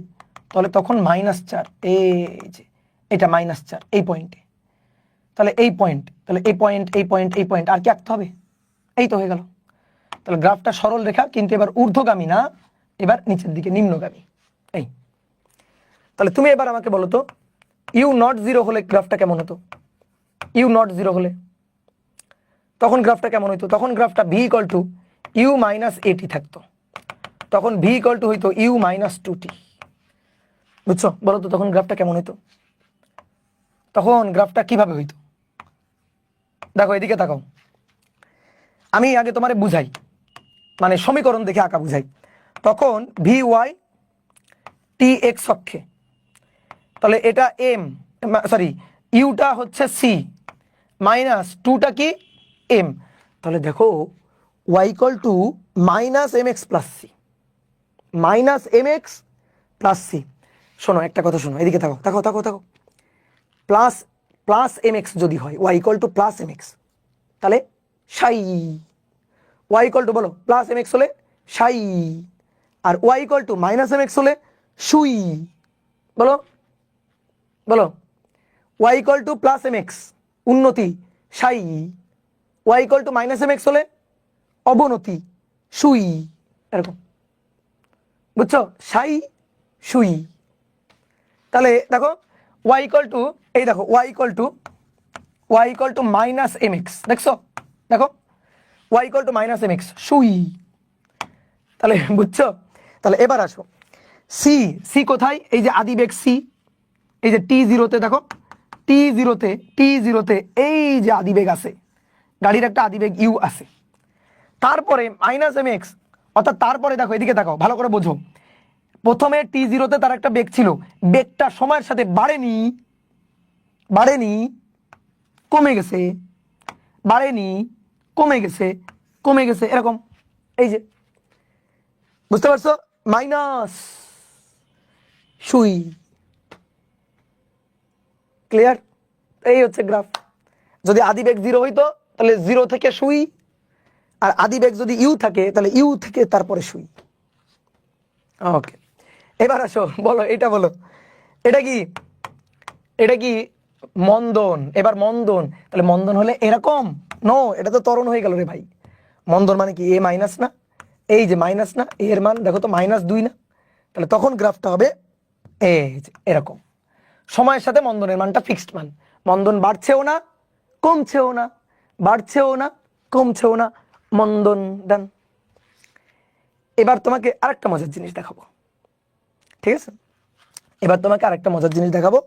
তাহলে তখন -4, এই যে এটা -4 এই পয়েন্টে। তাহলে এই পয়েন্ট, তাহলে এই পয়েন্ট, এই পয়েন্ট, এই পয়েন্ট, আর কি আঁকতে হবে? এই তো হয়ে গেল। তাহলে গ্রাফটা সরল রেখা, কিন্তু এবার ঊর্ধ্বগামী না, এবার নিচের দিকে নিম্নগামী। এই তাহলে তুমি এবার আমাকে বলো তো, ইউ নট জিরো হলে গ্রাফটা কেমন হতো? ইউ নট জিরো হলে তখন গ্রাফটা কেমন হইতো? তখন গ্রাফটা V equal to U minus at থাকতো, তখন ভি ইকুয়াল টু হইতো ইউ মাইনাস 2t। বুঝছো? বলো তো তখন গ্রাফটা কেমন হইতো? তখন গ্রাফটা কিভাবে হইতো? দেখো এদিকে তাকাও, আমি আগে তোমারে বুঝাই, মানে সমীকরণ দেখে আঁকা বুঝাই। তখন ভি ওয়াই টি এক্স অক্ষে, তাহলে এটা এম, সরি ইউটা হচ্ছে সি, মাইনাস 2টা কি এম। তাহলে দেখো Y equal to minus M X plus C, minus M X plus C. শোনো একটা কথা শোনো, এদিকে তাকাও, তাকাও তাকাও তাকাও, প্লাস এম এক্স যদি হয়, Y equal to plus M X, তাহলে সাই। ওয়াই ইকুয়াল টু বলো প্লাস এম এক্স হলে সাই, আর Y equal to minus M X হলে সুই। বলো বলো, Y equal to plus M X উন্নতি সাই, Y equal to minus M X হলে অবনতি সুই। এরকম, বুঝছো? সাই সুই। তাহলে দেখো ওয়াই ইকুয়াল টু, এই দেখো Y equal to minus M X, দেখছো? দেখো Y equal to minus M X সুই। তাহলে বুঝছো? তাহলে এবার আসো সি, সি কোথায়? এই যে আদিবেগ সি, এই যে টি জিরোতে, দেখো টি জিরোতে এই যে আদিবেগ আছে, গাড়ির একটা আদিবেগ ইউ আছে, তারপরে মাইনাস এম এক্স, অর্থাৎ তারপরে দেখো এদিকে তাকাও ভালো করে বোঝো, প্রথমে টি জিরোতে তার একটা বেগ ছিল, বেগটা সময়ের সাথে বাড়েনি কমে গেছে, বাড়েনি কমে গেছে এরকম। এই যে বুঝতে পারছো? মাইনাস সুই। ক্লিয়ার? এই হচ্ছে গ্রাফ। যদি আদিবেগ 0 হইতো তাহলে 0 থেকে সুই, আর আদিবেগ যদি ইউ থাকে তাহলে ইউ থেকে তারপরে সুই। ওকে, এবার আসো বলো, এটা বলো, এটা কি মন্দন। এবার মন্দন, তাহলে মন্দন হলে এরকম, নো এটা তো ত্বরণ হয়ে গেল রে ভাই। মন্দন মানে কি? এ মাইনাস না, এই যে মাইনাস না, এর মান দেখো তো -2 না, তাহলে তখন গ্রাফটা হবে এই যে এরকম। সময়ের সাথে মন্দনের মানটা ফিক্সড মান, মন্দন বাড়ছেও না কমছেও না, বাড়ছেও না কমছেও না, মন্দন ডান। এবার তোমাকে আরেকটা মজার জিনিস দেখাবো, ঠিক আছে? এবার তোমাকে আরেকটা মজার জিনিস দেখাবো,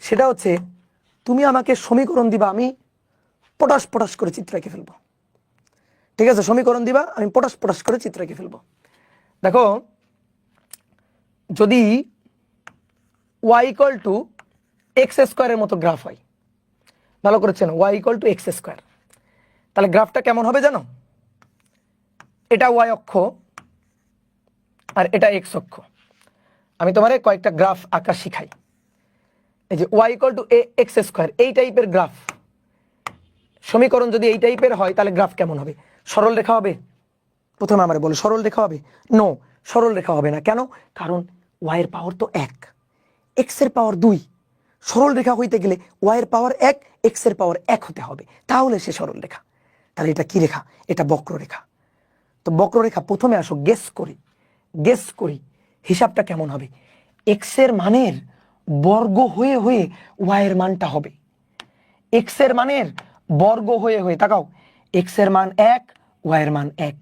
সেটা হচ্ছে তুমি আমাকে সমীকরণ দিবা, আমি পটাশ পটাশ করে চিত্র এঁকে ফেলবো। ঠিক আছে? সমীকরণ দিবা, আমি পটাশ পটাশ করে চিত্র এঁকে ফেলবো। দেখো যদি ওয়াই ইকুয়াল টু এক্স স্কোয়ারের মতো গ্রাফ হয়, ভালো করে চেনো, y equal to x square, তাহলে গ্রাফটা কেমন হবে জানো? এটা ওয়াই অক্ষ আর এটা এক্স অক্ষ। আমি তোমারে কয়েকটা গ্রাফ আঁকা শিখাই। এই যে y equal to x square, এই টাইপের গ্রাফ, সমীকরণ যদি এই টাইপের হয় তাহলে গ্রাফ কেমন হবে? সরল রেখা হবে? প্রথমে আমার বলো, সরল রেখা হবে? নো, সরল রেখা হবে না। কেন? কারণ ওয়াই এর পাওয়ার তো 1, এক্স এর পাওয়ার 2। সরল রেখা হইতে গেলে ওয়াই এর পাওয়ার 1, এক্স এর পাওয়ার 1 হতে হবে, তাহলে সে সরল রেখা। তাহলে এটা কি রেখা? এটা বক্ররেখা। তো বক্ররেখা প্রথমে আসো গেস করি হিসাবটা কেমন হবে। এক্স এর মানের বর্গ হয়ে হয়ে ওয়াই এর মানটা হবে। এক্স এর মানের বর্গ হয়ে হয়ে, তাকাও, এক্স এর মান 1, ওয়াই এর মান 1,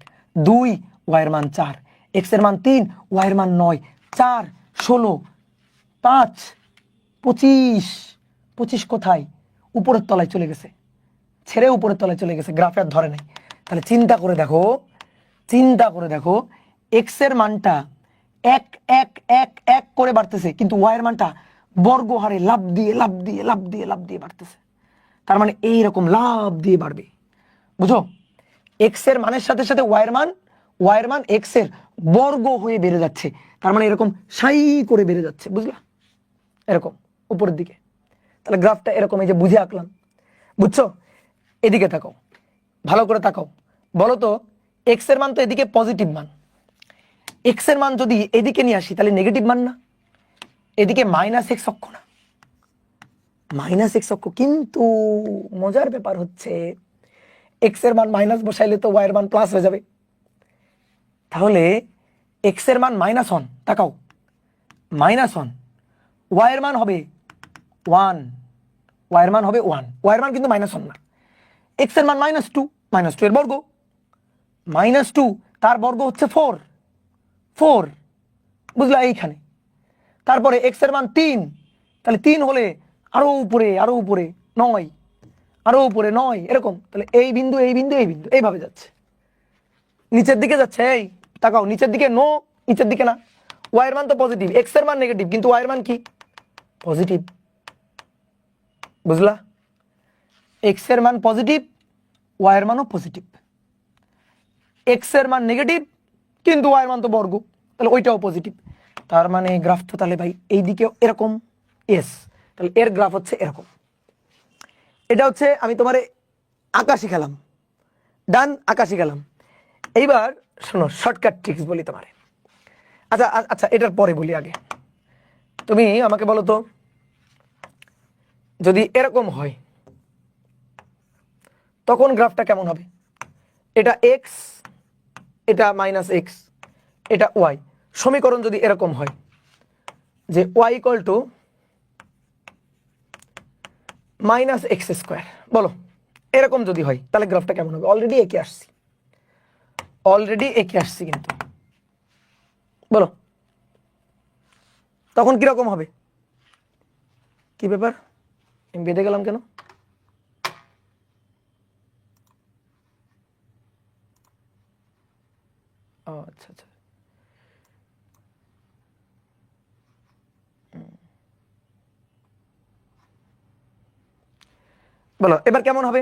2, ওয়াই এর মান 4, এক্স এর মান 3, ওয়াই এর মান 9, 4, 16, 5, 25, 25 কোথায়? উপরের তলায় চলে গেছে, ছেড়ে উপরের তলায় চলে গেছে, গ্রাফে আর ধরে নাই। তাহলে চিন্তা করে দেখো এক্স এর মানটা 1 1 1 1 করে বাড়তেছে, কিন্তু ওয়াই এর মানটা বর্গ হারে লাভ দিয়ে বাড়তেছে। তার মানে এইরকম লাভ দিয়ে বাড়বে, বুঝো? এক্স এর মানের সাথে সাথে ওয়াই এর মান এক্স এর বর্গ হয়ে বেড়ে যাচ্ছে, তার মানে এরকম সাই করে বেড়ে যাচ্ছে, বুঝলা? এরকম উপরের দিকে। তাহলে গ্রাফটা এরকম, এই যে বুঝে আঁকলাম, বুঝছো? এদিকে তাকাও, ভালো করে তাকাও, বলো তো এক্স এর মান তো এদিকে পজিটিভ মান, এক্স এর মান যদি এদিকে নিয়ে আসি তাহলে নেগেটিভ মান না? এদিকে মাইনাস এক্স অক্ষ না? মাইনাস এক্স অক্ষ, কিন্তু মজার ব্যাপার হচ্ছে এক্স এর মান মাইনাস বসাইলে তো ওয়াই এর মান প্লাস হয়ে যাবে। তাহলে এক্স এর মান -1, তাকাও, -1, ওয়াই এর মান হবে 1, ওয়াই এর মান হবে 1, ওয়াই এর মান কিন্তু -1 না। এক্স এর মান -2, -2 এর বর্গ, -2 তার বর্গ হচ্ছে 4, বুঝলা? এইখানে। তারপরে এক্স এর মান 3, তাহলে 3 হলে আরো উপরে 9, আরো উপরে 9, এরকম। তাহলে এই বিন্দু এইভাবে যাচ্ছে, নিচের দিকে যাচ্ছে। এই তাকাও, নিচের দিকে, নিচের দিকে না। ওয়াই এর মান তো পজিটিভ, এক্স এর মান নেগেটিভ, কিন্তু ওয়াই এর মান কি? পজিটিভ, বুঝলা? এক্স এর মান পজিটিভ, ওয়াই এর মানও পজিটিভ। এক্স এর মান নেগেটিভ, কিন্তু ওয়াই এর মান তো বর্গ, তাহলে ওইটাও পজিটিভ। তার মানে গ্রাফ তো তাহলে ভাই এই দিকেও এরকম। ইয়েস, তাহলে এর গ্রাফ হচ্ছে এরকম। এটা হচ্ছে আমি তোমারে আঁকা শিখালাম, ডান, আঁকা শিখালাম। এইবার শোনো, শর্টকাট ট্রিক্স বলি তোমারে। আচ্ছা, এটার পরে বলি, আগে তুমি আমাকে বলো তো, যদি এরকম হয় তখন গ্রাফটা কেমন হবে? এটা এক্স, এটা -x, এটা ওয়াই। সমীকরণ যদি এরকম হয় যে y = -x², বলো এরকম যদি হয় তাহলে গ্রাফটা কেমন হবে? অলরেডি এঁকে আসছি কিন্তু, বলো তখন কিরকম হবে? কি ব্যাপার, আমি বেঁধে গেলাম কেন? আচ্ছা, বলো এবার কেমন হবে?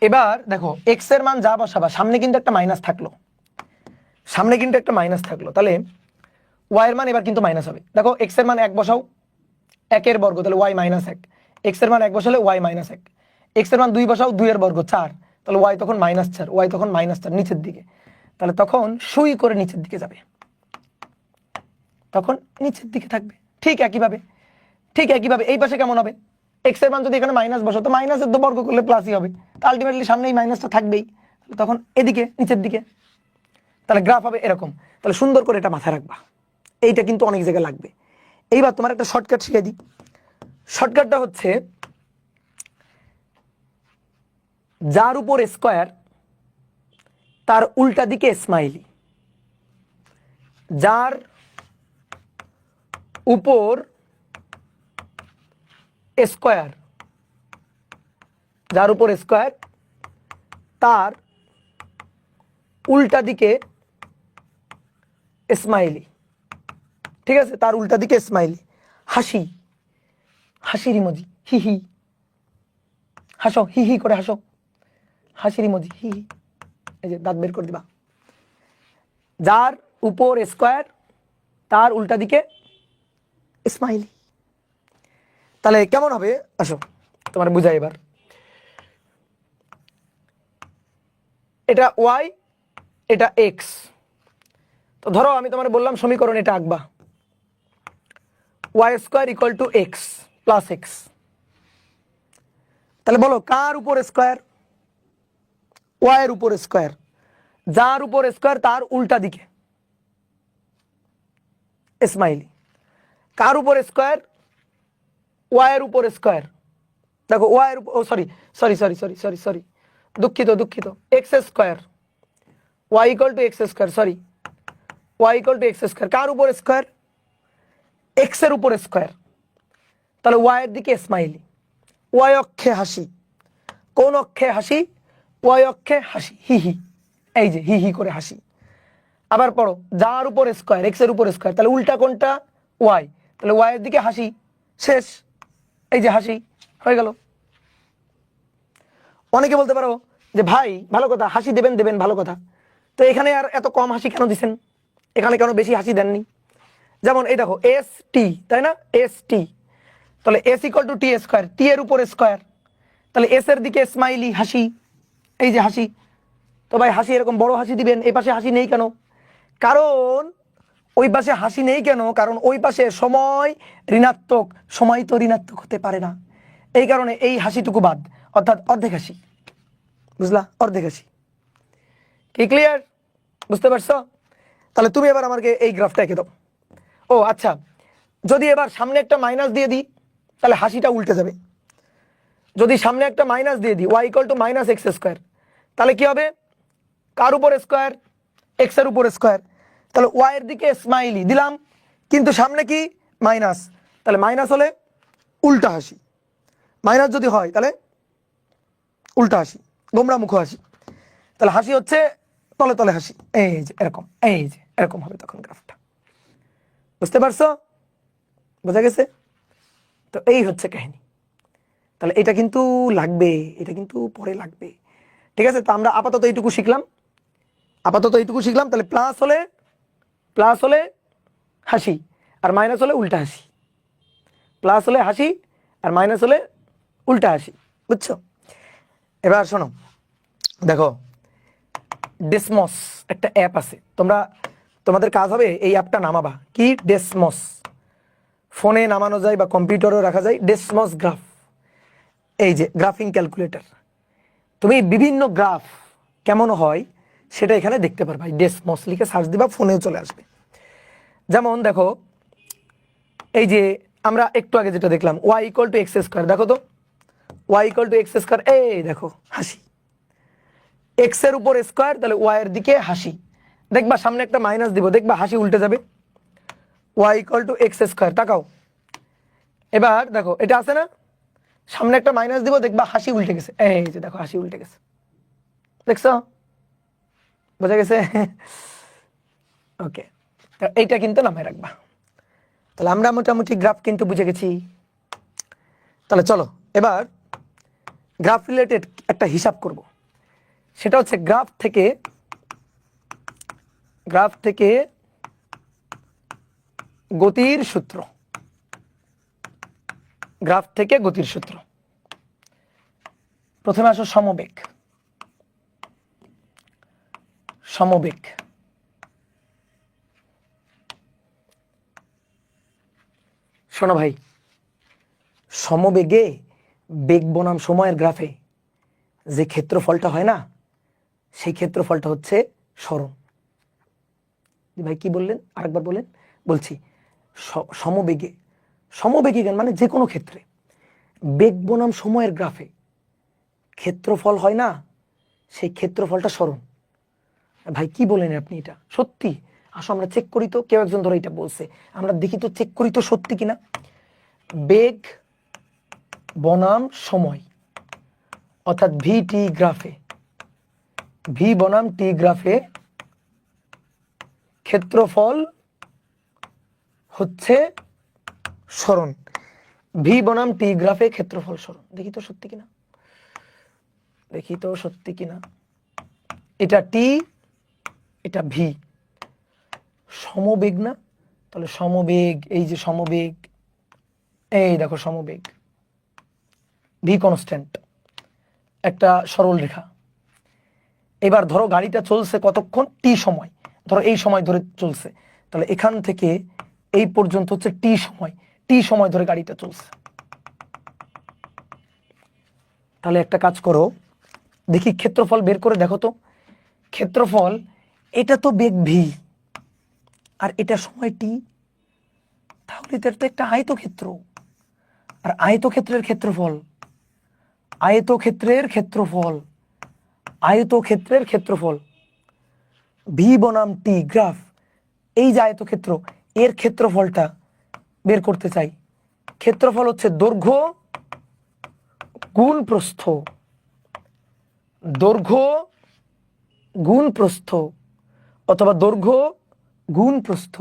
এবার দেখো এক্স এর মান যা বসাবা, সামনে কিন্তু একটা মাইনাস থাকলো, তাহলে ওয়াই এর মান এবার কিন্তু মাইনাস হবে। দেখো এক্স এর মান 1 বসাও, 1 এর বর্গ, তাহলে ওয়াই -1, এক্স এর মান 1 বসালে ওয়াই -1, এক্স এর মান 2 বসাও, 2 এর বর্গ 4, তাহলে ওয়াই তখন -4, ওয়াই তখন -4 নিচের দিকে, তাহলে তখন সুই করে নিচের দিকে যাবে, তখন নিচের দিকে থাকবে। ঠিক একইভাবে এই পাশে কেমন হবে? এক্স এর মান যদি এখানে মাইনাস বসো, তো মাইনাসের তো বর্গ করলে প্লাসই হবে, তো আলটিমেটলি সামনে এই মাইনাসটা থাকবেই, তখন এদিকে নিচের দিকে। তাহলে গ্রাফ হবে এরকম। তাহলে সুন্দর করে এটা মাথায় রাখবা, এইটা কিন্তু অনেক জায়গায় লাগবে। এইবার তোমার একটা শর্টকাট শিখিয়ে দিই। শর্টকাটটা হচ্ছে, যার উপর স্কোয়ার তার উল্টা দিকে স্মাইলি। যার উপর স্কোয়ার, তার উল্টা দিকে স্মাইলি। ঠিক আছে, তার উল্টা দিকে স্মাইলি। হাসির ইমোজি, হি, হাসো, হি করে হাসো, হাসির ইমোজি, হি, এই যে দাঁত বের করে দিবা। যার উপর স্কোয়ার তার উল্টা দিকে স্মাইলি। তাহলে কেমন হবে আসো তোমার বুঝাই। এবার এটা ওয়াই, এটা এক্স। তো ধরো আমি তোমার বললাম সমীকরণ এটা আঁকবা, Y square equal to X plus X. তাহলে বলো কার উপর স্কোয়ার? ওয়াই এর উপর স্কোয়ার। যার উপর স্কোয়ার তার উল্টা দিকে স্মাইলি। কার উপর স্কোয়ার? ওয়াই এর উপর স্কোয়ার। দেখো ওয়াই এর উপর, oh sorry sorry sorry sorry sorry sorry দুঃখিত দুঃখিত, x square, y equal to x square, sorry y equal to x square. কার উপর স্কোয়ার? এক্স এর উপর স্কোয়ার। তাহলে ওয়াই এর দিকে স্মাইলি, ওয়াই অক্ষে হাসি। কোন অক্ষে হাসি? ওয়াই অক্ষে হাসি, হি হি, এই যে হি হি করে হাসি। আবার পড়ো, যার উপর স্কোয়ার, এক্স এর উপর স্কোয়ার, তাহলে উল্টা কোনটা? ওয়াই। তাহলে ওয়াই এর দিকে হাসি, শেষ, এই যে হাসি হয়ে গেল। অনেকে বলতে পারো যে ভাই ভালো কথা, হাসি দেবেন দেবেন ভালো কথা, তো এখানে আর এত কম হাসি কেন দিছেন, এখানে কেন বেশি হাসি দেননি? যেমন এই দেখো এস টি, তাই না, এস টি, তাহলে S equal to T square, t এর উপর স্কোয়ার, তাহলে এস এর দিকে স্মাইলি হাসি, এই যে হাসি। তো ভাই হাসি এরকম বড় হাসি দিবেন, এই পাশে হাসি নেই কেন? কারণ ওই পাশে হাসি নেই কেন? কারণ ওই পাশে সময় ঋণাত্মক, সময় তো ঋণাত্মক হতে পারে না, এই কারণে এই হাসিটুকু বাদ, অর্থাৎ অর্ধেক হাসি। বুঝলা? অর্ধেক হাসি। কি ক্লিয়ার? বুঝতে পারছো? তাহলে তুমি এবার আমাকে এই গ্রাফটা এঁকে দাও। ও আচ্ছা, যদি এবার সামনে একটা মাইনাস দিয়ে দিই তাহলে হাসিটা উল্টে যাবে। যদি সামনে একটা মাইনাস দিয়ে দিই, y equal to minus x square, তাহলে কি হবে? কার উপর স্কোয়ার? এক্স এর উপর স্কোয়ার। তাহলে ওয়াই এর দিকে স্মাইলি দিলাম, কিন্তু সামনে কি? মাইনাস। তাহলে মাইনাস হলে উল্টা হাসি, মাইনাস যদি হয় তাহলে উল্টা হাসি, গোমরা মুখ হাসি। তাহলে হাসি হচ্ছে তলে তলে হাসি, এই যে এরকম, এই যে এরকম হবে তখন গ্রাফটা। বুঝতে পারছো? বোঝা গেছে? তো এই হচ্ছে কাহিনী। তাহলে এটা কিন্তু লাগবে, এটা কিন্তু পরে লাগবে, ঠিক আছে? তো আমরা আপাতত এইটুকু শিখলাম, আপাতত এইটুকু শিখলাম। তাহলে প্লাস হলে হাসি, আর মাইনাস হলে উল্টা হাসি। প্লাস হলে হাসি, আর মাইনাস হলে উল্টা হাসি। বুঝছো? এবার শোনো, দেখো ডেসমস একটা অ্যাপ আছে, তোমাদের কাজ হবে এই অ্যাপটা নামাবা। কি? ডেসমস। ফোনে নামানো যায় বা কম্পিউটারেও রাখা যায়, ডেসমস গ্রাফ। এই যে গ্রাফিং ক্যালকুলেটর, তুমি বিভিন্ন গ্রাফ কেমন হয় সেটা এখানে দেখতে পারবা। ডেসমস লিখে সার্চ দিবা, ফোনেও চলে আসবে। যেমন দেখো, এই যে আমরা একটু আগে যেটা দেখলাম, y equal to x square, দেখো তো y equal to x square, এই দেখো হাসি, এক্স এর উপর স্কোয়ার, তাহলে ওয়াই এর দিকে হাসি। দেখবা সামনে একটা মাইনাস দিব, দেখবা হাসি উল্টে যাবে। Y equal to x square, তাকাও এবার, দেখো এটা আছে না, সামনে একটা মাইনাস দিব, দেখবা হাসি উল্টে গেছে, এই যে দেখো হাসি উল্টে গেছে। দেখছো? বোঝা গেছে? ওকে, এইটা কিন্তু নামায় রাখবা। তাহলে আমরা মোটামুটি গ্রাফ কিন্তু বুঝে গেছি। তাহলে চলো এবার গ্রাফ রিলেটেড একটা হিসাব করব। সেটা হচ্ছে গ্রাফ থেকে গতির সূত্র। গ্রাফ থেকে গতির সূত্র। প্রথমে আসো সমবেগ। শোনো ভাই, সমবেগে বেগ বনাম সময়ের গ্রাফে যে ক্ষেত্রফলটা হয় না, সেই ক্ষেত্রফলটা হচ্ছে সরণ। ভাই কি বললেন? আরেকবার বলেন। বলছি, সমবেগে মানে যে কোনো ক্ষেত্রে বেগ বনাম সময়ের গ্রাফে ক্ষেত্রফল হয় না, সেই ক্ষেত্রফলটা সরণ। ভাই কি বলেন আপনি? এটা সত্যি? আসো আমরা চেক করি তো। কেউ একজন ধরো এটা বলছে, আমরা দেখি তো, চেক করি তো সত্যি কিনা। বেগ বনাম সময়, অর্থাৎ ভিটি গ্রাফে, ভি বনাম টি গ্রাফে ক্ষেত্রফল হচ্ছে সরণ। ভি বনাম টি গ্রাফে ক্ষেত্রফল সরণ। দেখি তো সত্যি কিনা। এটা টি, এটা ভি। সমবেগ না? তাহলে সমবেগ, এই যে সমবেগ, এই দেখো সমবেগ, ভি কনস্ট্যান্ট, একটা সরল রেখা। এবার ধরো গাড়িটা চলছে কতক্ষণ, টি সময়, ধরো এই সময় ধরে চলছে, তাহলে এখান থেকে এই পর্যন্ত হচ্ছে টি সময় ধরে গাড়িটা চলছে। তাহলে একটা কাজ করো, দেখি ক্ষেত্রফল বের করে দেখো তো। ক্ষেত্রফল, এটা তো বেগ ভি আর এটা সময় টি, তাহলে এটা তো একটা আয়তক্ষেত্র। আর আয়তক্ষেত্রের ক্ষেত্রফল, আয়তক্ষেত্রের ক্ষেত্রফল, আয়তক্ষেত্রের ক্ষেত্রফল ভি বনাম টি গ্রাফ, এই যে আয়তক্ষেত্র এর ক্ষেত্রফলটা বের করতে চাই। ক্ষেত্রফল হচ্ছে দৈর্ঘ্য গুণ প্রস্থ, দৈর্ঘ্য গুণ প্রস্থ, অথবা দৈর্ঘ্য গুণ প্রস্থ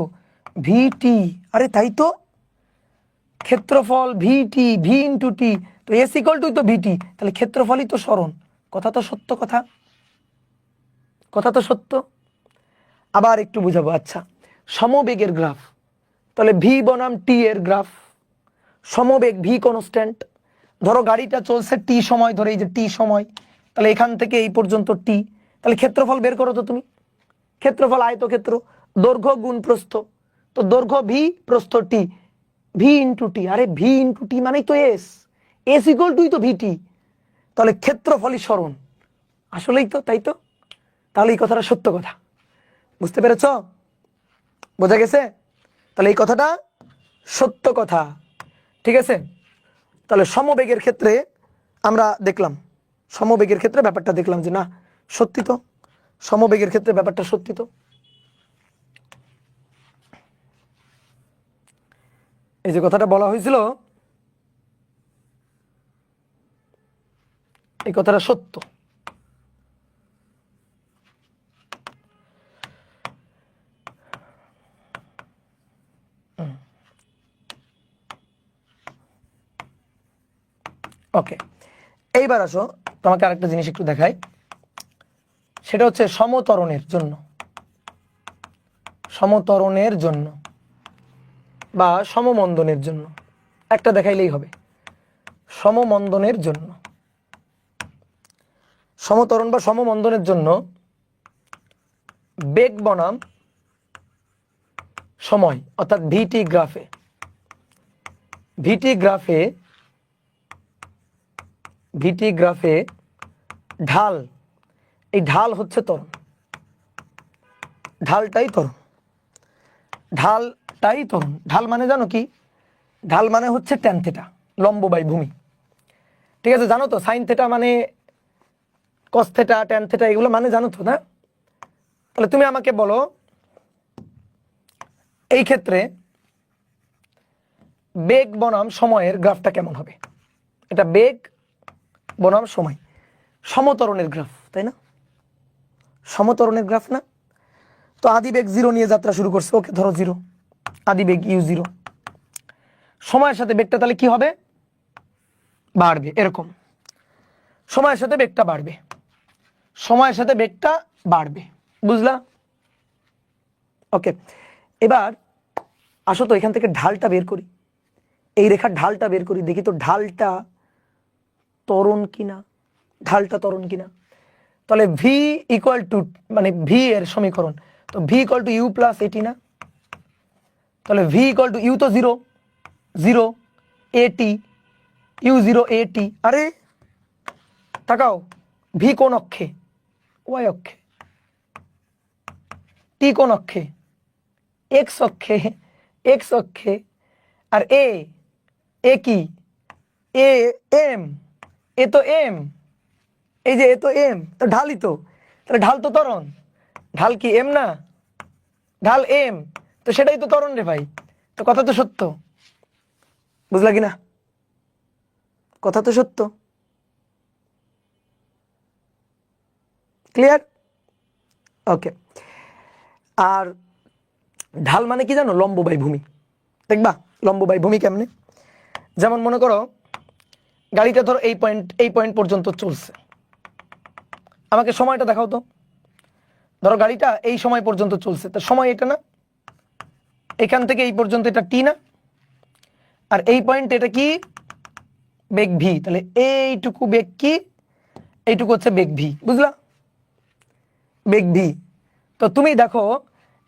ভিটি। আরে তাই তো, ক্ষেত্রফল ভিটি, ভি ইন্টু টি, তো এস ইকুয়াল টু তো ভিটি, তাহলে ক্ষেত্রফলই তো সরণ। কথা তো সত্য, কথা কথা তো সত্য। আবার একটু বুঝাবো, আচ্ছা সমবেগের গ্রাফ, তাহলে ভি বনাম টি এর গ্রাফ, সমবেগ ভি কনস্ট্যান্ট, ধরো গাড়িটা চলছে টি সময় ধরে, এই যে টি সময়, তাহলে এখান থেকে এই পর্যন্ত টি, তাহলে ক্ষেত্রফল বের করো তো তুমি। ক্ষেত্রফল আয়তক্ষেত্র, দৈর্ঘ্য গুণ প্রস্থ, তো দৈর্ঘ্য ভি, প্রস্থ টি, ভি ইন্টু টি। আরে ভি ইন্টু টি মানেই তো এস, এস ইকুয়াল টুই তো ভিটি, তাহলে ক্ষেত্রফলই সরণ। আসলেই তো তাই তো, তাহলে এই কথাটা সত্য কথা। বুঝতে পেরেছ? বোঝা গেছে? তাহলে এই কথাটা সত্য কথা, ঠিক আছে? তাহলে সমবেগের ক্ষেত্রে আমরা দেখলাম, সমবেগের ক্ষেত্রে ব্যাপারটা দেখলাম যে না সত্যি তো, সমবেগের ক্ষেত্রে ব্যাপারটা সত্যি তো। এই যে কথাটা বলা হয়েছিল, এই কথাটা সত্য। ওকে, এইবার আসো তোমাকে আরেকটা জিনিস একটু দেখাই, সেটা হচ্ছে সমত্বরণের জন্য, সমত্বরণের জন্য বা সমমন্দনের জন্য একটা দেখাইলেই হবে। সমমন্দনের জন্য, সমত্বরণ বা সমমন্দনের জন্য বেগ বনাম সময়, অর্থাৎ ভিটি গ্রাফে, ভিটি গ্রাফে, ভিটি গ্রাফে ঢাল, এই ঢাল হচ্ছে ত্বরণ, ঢালটাই ত্বরণ, ঢালটাই ত্বরণ। ঢাল মানে জানো কি? ঢাল মানে হচ্ছে ট্যান থিটা, লম্ব বাই ভূমি। ঠিক আছে, জানো তো সাইন থিটা মানে কস থিটা, ট্যান থিটা, এগুলো মানে জানো তো না? তাহলে তুমি আমাকে বলো এই ক্ষেত্রে বেগ বনাম সময়ের গ্রাফটা কেমন হবে? এটা বেগ বনাম সময়, সমত্বরণের গ্রাফ, তাই না? সমত্বরণের গ্রাফ না? তো আদিবেগ 0 নিয়ে যাত্রা শুরু করছে, ওকে ধরো 0, আদিবেগ u0, সময়ের সাথে বেগটা তাহলে কি হবে? বাড়বে, এরকম সময়ের সাথে বেগটা বাড়বে, সময়ের সাথে বেগটা বাড়বে, বুঝলা? ওকে, এবার আসো তো এখান থেকে ঢালটা বের করি, এই রেখার ঢালটা বের করি, দেখি তো ঢালটা ত্বরণ কিনা, ঢালটা ত্বরণ কিনা। তাহলে ভি ইকুয়াল টু, মানে ভি এর সমীকরণ, তো v equal to you plus a t না? তাহলে ভি ইকুয়াল টু ইউ তো 0, 0 এটি, u0 এটি। আরে তাকাও, ভি কোন অক্ষে? ওয়াই অক্ষে। টি কোন অক্ষে? এক্স অক্ষে, এক্স অক্ষে। আর এ, এ কি? এ এম, এ তো এম, এই যে এ তো এম, তো ঢালই তো, তাহলে ঢাল তো ত্বরণ। ঢাল কি এম না? ঢাল এম, তো সেটাই তো ত্বরণ রে ভাই, তো কথা তো সত্য। বুঝলা কি না? কথা তো সত্য, ক্লিয়ার? ওকে, আর ঢাল মানে কি জানো? লম্ব বাই ভূমি। দেখবা লম্ব বাই ভূমি কেমনে? যেমন মনে করো গাড়িটা ধরো এই পয়েন্ট পর্যন্ত চলছে, আমাকে সময়টা দেখাও তো। ধরো গাড়িটা এই সময় পর্যন্ত চলছে, তো সময় এটা না? এখান থেকে এই পর্যন্ত এটা টি না? আর এই পয়েন্ট এটা কি? বেগ ভি। তাহলে এইটুকু বেগ কি? এইটুকু হচ্ছে বেগ ভি, বুঝলা? বেগ ভি। তো তুমি দেখো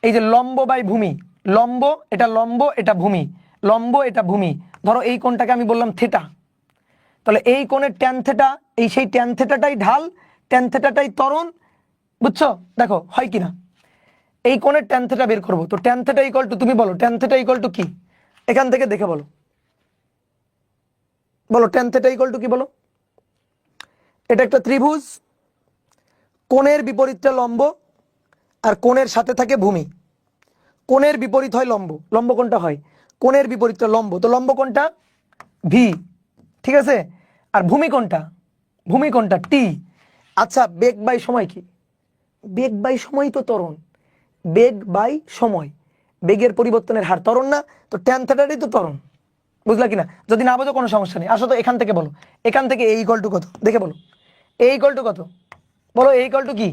এই যে লম্ব বাই ভূমি, লম্ব এটা ভূমি, লম্ব এটা ভূমি, ধরো এই কোণটাকে আমি বললাম থিটা, তাহলে এই কোণের ট্যান থিটা, এই সেই ট্যান থিটাটাই ঢাল, ট্যান থিটাটাই ত্বরণ, বুঝছো? দেখো হয় কিনা, এই কোণের ট্যান থিটা বের করবো, তো ট্যান থিটা ইকুয়াল টু, তুমি বলো ট্যান থিটা ইকুয়াল টু কি, এখান থেকে দেখে বলো, বলো ট্যান থিটা ইকুয়াল টু কি বলো। এটা একটা ত্রিভুজ, কোণের বিপরীতটা লম্ব আর কোণের সাথে থাকে ভূমি, কোণের বিপরীত হয় লম্ব, লম্ব কোনটা হয়, কোণের বিপরীতটা লম্ব, তো লম্ব কোনটা ভি, ঠিক আছে, আর ভূমি কোনটা, ভূমি কোনটা টি। আচ্ছা বেগ বাই সময় কি, বেগ বাই সময় তো ত্বরণ, বেগ বাই সময়, বেগের পরিবর্তনের হার ত্বরণ না, তো ট্যান থিটাটাই তো ত্বরণ, বুঝলা কিনা? যদি না বোঝো কোনো সমস্যা নেই, আসো তো এখান থেকে বলো, এখান থেকে এই ইকুয়াল টু কত দেখে বলো, এই ইকুয়াল টু কত বলো, এই ইকুয়াল টু কি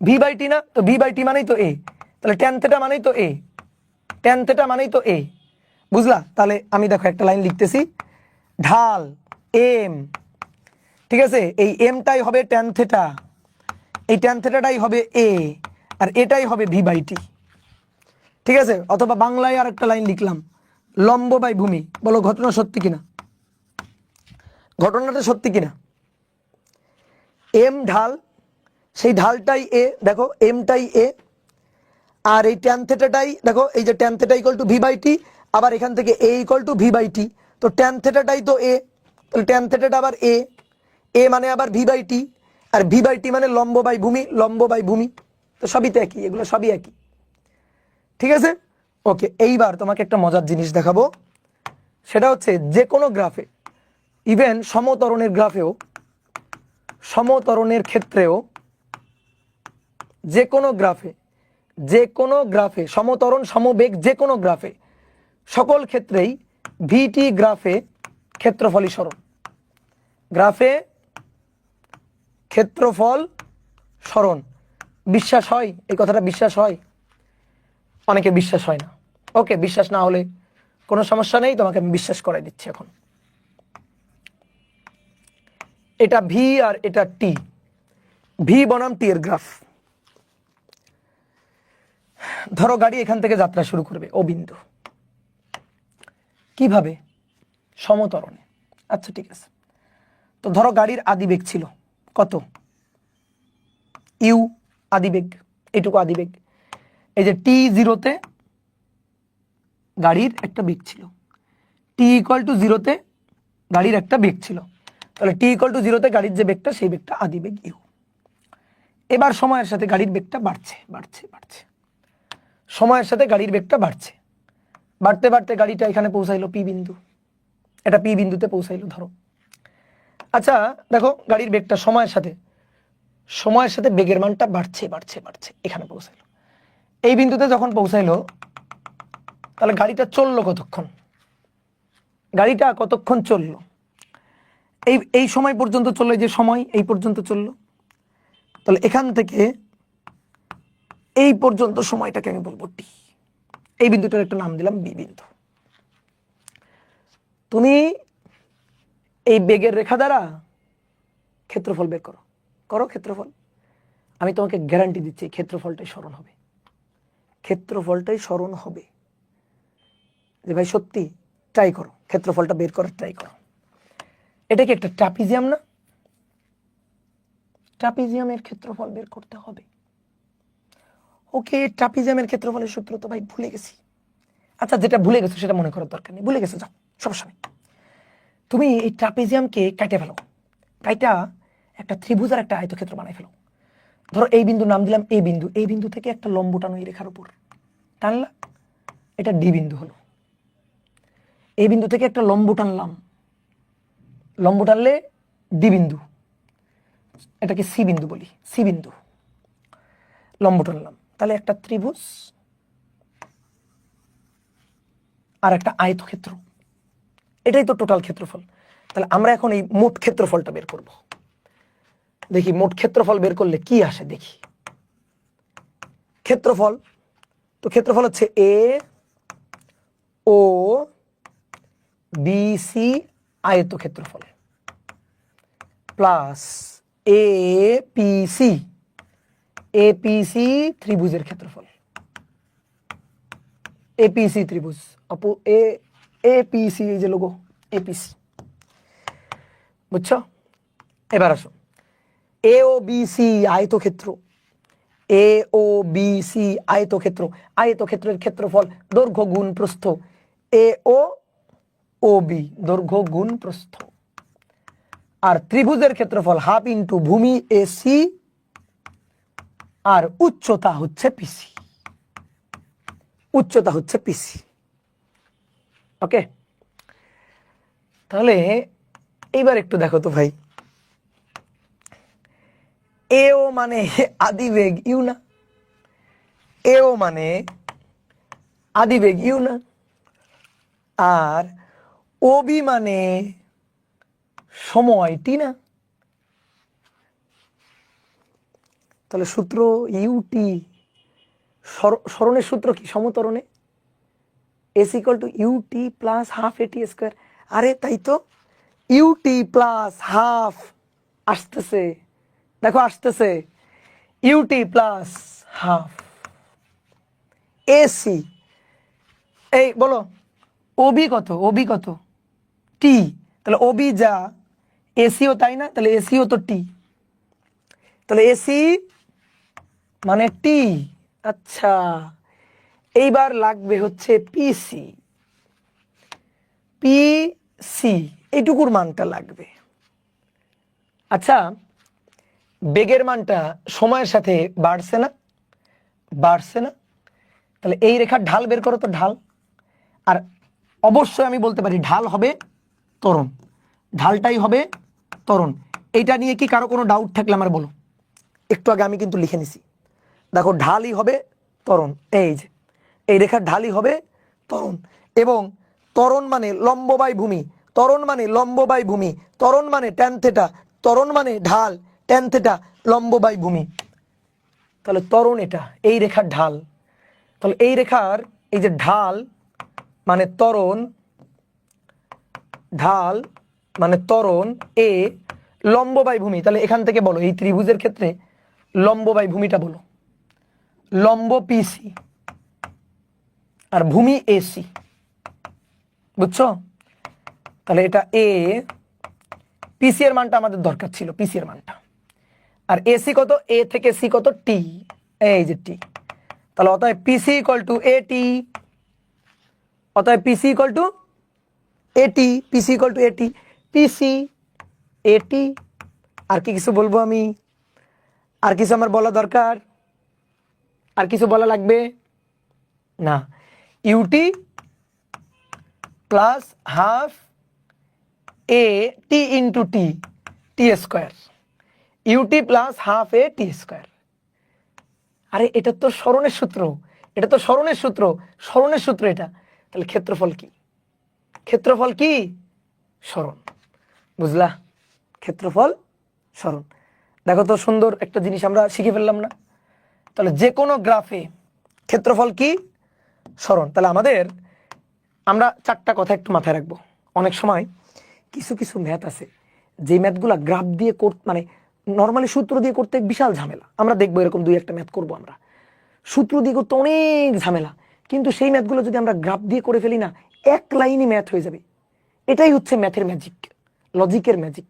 ভি বাই টি না, তো ভি বাই টি মানেই তো এ, তাহলে ট্যান থিটা মানেই তো এ, ট্যান থিটা মানেই তো এ, বুঝলা? তাহলে আমি দেখো একটা লাইন লিখতেছি, ঢাল এম, ঠিক আছে, এই এমটাই হবে ট্যান থিটা, এই ট্যান থিটাটাই হবে এ, আর এটাই হবে ভি বাই টি, ঠিক আছে। অথবা বাংলায় আর একটা লাইন লিখলাম, লম্ব বাই ভূমি, বলো ঘটনা সত্যি কিনা, ঘটনাটা সত্যি কিনা, এম ঢাল, সেই ঢালটাই এ, দেখো এমটাই এ, আর এই ট্যান থিটাটাই দেখো, এই যে tan theta equal to v by t, আবার এখান থেকে a equal to v by t, তো ট্যান থিটাটাই তো এ, তাহলে ট্যান থিটাটা আবার এ, এ মানে আবার ভি বাই টি, আর ভি বাই টি মানে লম্ব বাই ভূমি, লম্ব বাই ভূমি, তো সবই তো একই, এগুলো সবই একই, ঠিক আছে। ওকে, এইবার তোমাকে একটা মজার জিনিস দেখাবো, সেটা হচ্ছে যে কোনো গ্রাফে, ইভেন সমতরণের গ্রাফেও, সমতরণের ক্ষেত্রেও, যে কোনো গ্রাফে, যে কোনো গ্রাফে, সমতরণ সমবেগ যে কোনো গ্রাফে, সকল ক্ষেত্রেই ভিটি গ্রাফে ক্ষেত্রফলই সরণ, গ্রাফে ক্ষেত্রফল সরণ। বিশ্বাস হয় এই কথাটা, বিশ্বাস হয়? অনেকে বিশ্বাস হয় না, ওকে, বিশ্বাস না হলে কোনো সমস্যা নেই, তোমাকে আমি বিশ্বাস করাই দিচ্ছি এখন। এটা ভি আর এটা টি, ভি বনাম টি এর গ্রাফ। ধরো গাড়ি এখান থেকে যাত্রা শুরু করবে, ও বিন্দু, কিভাবে, সমতরণে, আচ্ছা ঠিক আছে। তো ধরো গাড়ির আদিবেগ ছিল কত, ইউ, আদিবেগ, এইটুকু আদিবেগ, এই যে টি জিরোতে গাড়ির একটা বেগ ছিল, টি ইকুয়াল টু জিরোতে গাড়ির একটা বেগ ছিল, তাহলে টি ইকুয়াল টু জিরোতে গাড়ির যে বেগটা, সেই বেগটা আদিবেগ ইউ। এবার সময়ের সাথে গাড়ির বেগটা বাড়ছে বাড়ছে বাড়ছে, সময়ের সাথে গাড়ির বেগটা বাড়ছে, বাড়তে বাড়তে গাড়িটা এখানে পৌঁছাইলো পি বিন্দু, এটা পি বিন্দুতে পৌঁছাইলো ধরো। আচ্ছা দেখো গাড়ির বেগটা সময়ের সাথে বেগের মানটা বাড়ছে বাড়ছে বাড়ছে, এখানে পৌঁছাইলো, এই বিন্দুতে যখন পৌঁছাইলো, তাহলে গাড়িটা চললো কতক্ষণ, গাড়িটা কতক্ষণ চললো, এই এই সময় পর্যন্ত চললো, যে সময় এই পর্যন্ত চললো, তাহলে এখান থেকে এই পর্যন্ত সময়টাকে আমি বলবো টি, এই বিন্দুটার একটা নাম দিলাম বি বিন্দু। তুমি এই বেগের রেখা দ্বারা ক্ষেত্রফল বের করো, করো ক্ষেত্রফল, আমি তোমাকে গ্যারান্টি দিচ্ছি ক্ষেত্রফলটাই স্মরণ হবে, ক্ষেত্রফলটাই স্মরণ হবে, যে ভাই সত্যি, ট্রাই করো, ক্ষেত্রফলটা বের করার ট্রাই করো। এটা কি একটা ট্রাপিজিয়াম না, ট্রাপিজিয়ামের ক্ষেত্রফল বের করতে হবে। ওকে, ট্রাপিজিয়ামের ক্ষেত্রফলের সূত্র তো ভাই ভুলে গেছি, আচ্ছা যেটা ভুলে গেছো সেটা মনে করার দরকার নেই, ভুলে গেছো যাও, সমস্যা নেই। তুমি এই ট্রাপিজিয়ামকে কাটে ফেলো, কাইটা একটা ত্রিভুজ আর একটা আয়তক্ষেত্র বানাই ফেলো। ধরো এই বিন্দুর নাম দিলাম এ বিন্দু, এই বিন্দু থেকে একটা লম্ব টানো এই রেখার উপর, টানলা, এটা ডি বিন্দু হলো। এই বিন্দু থেকে একটা লম্ব টানলাম, লম্ব টানলে ডি বিন্দু, এটাকে সি বিন্দু বলি, সি বিন্দু, লম্ব টানলাম, তাহলে একটা ত্রিভুজ আর একটা আয়তক্ষেত্র, এটাই তো টোটাল ক্ষেত্রফল। তাহলে আমরা এখন এই মোট ক্ষেত্রফলটা বের করব, দেখি মোট ক্ষেত্রফল বের করলে কি আসে দেখি। ক্ষেত্রফল, তো ক্ষেত্রফল হচ্ছে এ ও বি সি আয়তক্ষেত্রফল plus A P C APC ত্রিভুজের ক্ষেত্রফল, এপিসি ত্রিভুজ আপু, এপিসি, এই যে লোগো এপিসি, বুঝছো? এবার আসো, এ ও বিসি আয়তক্ষেত্র, এ ও বিসি আয়তক্ষেত্র, আয়তক্ষেত্রের ক্ষেত্রফল দৈর্ঘ্য গুণ প্রস্থ, এ ও বি দৈর্ঘ্য গুণ প্রস্থ। আর ত্রিভুজের ক্ষেত্রফল হাফ ইন্টু ভূমি এসি আর উচ্চতা হচ্ছে পিসি, উচ্চতা হচ্ছে পিসি। ওকে, তাহলে এইবার একটু দেখো তো ভাই, এও মানে আদিবেগ ইউ না, এও মানে আদিবেগ ইউ না, আর ওবি মানে সময় টি না। তাহলে সূত্র ইউটি, সরণের সূত্র কি সমতরণে, s equal to u t plus half a t square. আরে তাই তো, ইউটি প্লাস হাফ আসতেছে, দেখো আসতেছে, ইউটি প্লাস হাফ এসি। এই বলো ওবি কত, ওবি কত, টি, তাহলে ওবি যা এসিও তাই না, তাহলে এসিও তো টি, তাহলে এসি মানে টি। আচ্ছা, এইবার লাগবে হচ্ছে পিসি, পিসি এইটুকুর মানটা লাগবে। আচ্ছা, বেগের মানটা সময়ের সাথে বাড়ছে না, বাড়ছে না, তাহলে এই রেখার ঢাল বের করো তো, ঢাল। আর অবশ্যই আমি বলতে পারি ঢাল হবে ত্বরণ, ঢালটাই হবে ত্বরণ। এইটা নিয়ে কি কারো কোনো ডাউট থাকলে আমার বলো, একটু আগে আমি কিন্তু লিখে নিছি। দেখো ঢালই হবে ত্বরণ, এই যে এই রেখার ঢালই হবে ত্বরণ, এবং ত্বরণ মানে লম্ব বাই ভূমি, ত্বরণ মানে লম্ব বাই ভূমি, ত্বরণ মানে ট্যান থেটা, ত্বরণ মানে ঢাল ট্যান থেটা লম্ব বাই ভূমি। তাহলে ত্বরণ এটা, এই রেখার ঢাল, তাহলে এই রেখার এই যে ঢাল মানে ত্বরণ, ঢাল মানে ত্বরণ এ, লম্ব বাই ভূমি। তাহলে এখান থেকে বলো এই ত্রিভুজের ক্ষেত্রে লম্ব বাই ভূমিটা বলো, লম্ব পিসি আর ভূমি এসি, বুঝছো? তাহলে এটা এ, পিসি এর মানটা আমাদের দরকার ছিল, পিসি এর মানটা, আর এসি কত, এ থেকে সি কত টি, এই যে টি। তাহলে অতএব পিসি ইকুয়াল টু এটি, অতএব পিসি ইকুয়াল টু এটি, পিসি ইকুয়াল টু এটি, পিসি এটি। আর কি কিছু বলবো আমি, আর কিছু আমার বলা দরকার, আর কিছু বলা লাগবে না, UT plus half a T into T, T square, UT plus half a t square. আরে এটা তো সরণের সূত্র, এটা তো সরণের সূত্র, সরণের সূত্র এটা। তাহলে ক্ষেত্রফল কি, ক্ষেত্রফল কি সরণ, বুঝলা? ক্ষেত্রফল সরণ। দেখো তো সুন্দর একটা জিনিস আমরা শিখে ফেললাম না? তাহলে যে কোনো গ্রাফে ক্ষেত্রফল কি সরণ। তাহলে আমাদের, আমরা চারটা কথা একটু মাথায় রাখবো। অনেক সময় কিছু কিছু ম্যাথ আছে যে ম্যাথগুলা গ্রাফ দিয়ে মানে নর্মালি সূত্র দিয়ে করতে বিশাল ঝামেলা। আমরা দেখবো এরকম দুই একটা ম্যাথ করবো আমরা, সূত্র দিয়ে করতে অনেক ঝামেলা, কিন্তু সেই ম্যাথগুলো যদি আমরা গ্রাফ দিয়ে করে ফেলি না, এক লাইনই ম্যাথ হয়ে যাবে। এটাই হচ্ছে ম্যাথের ম্যাজিক, লজিকের ম্যাজিক।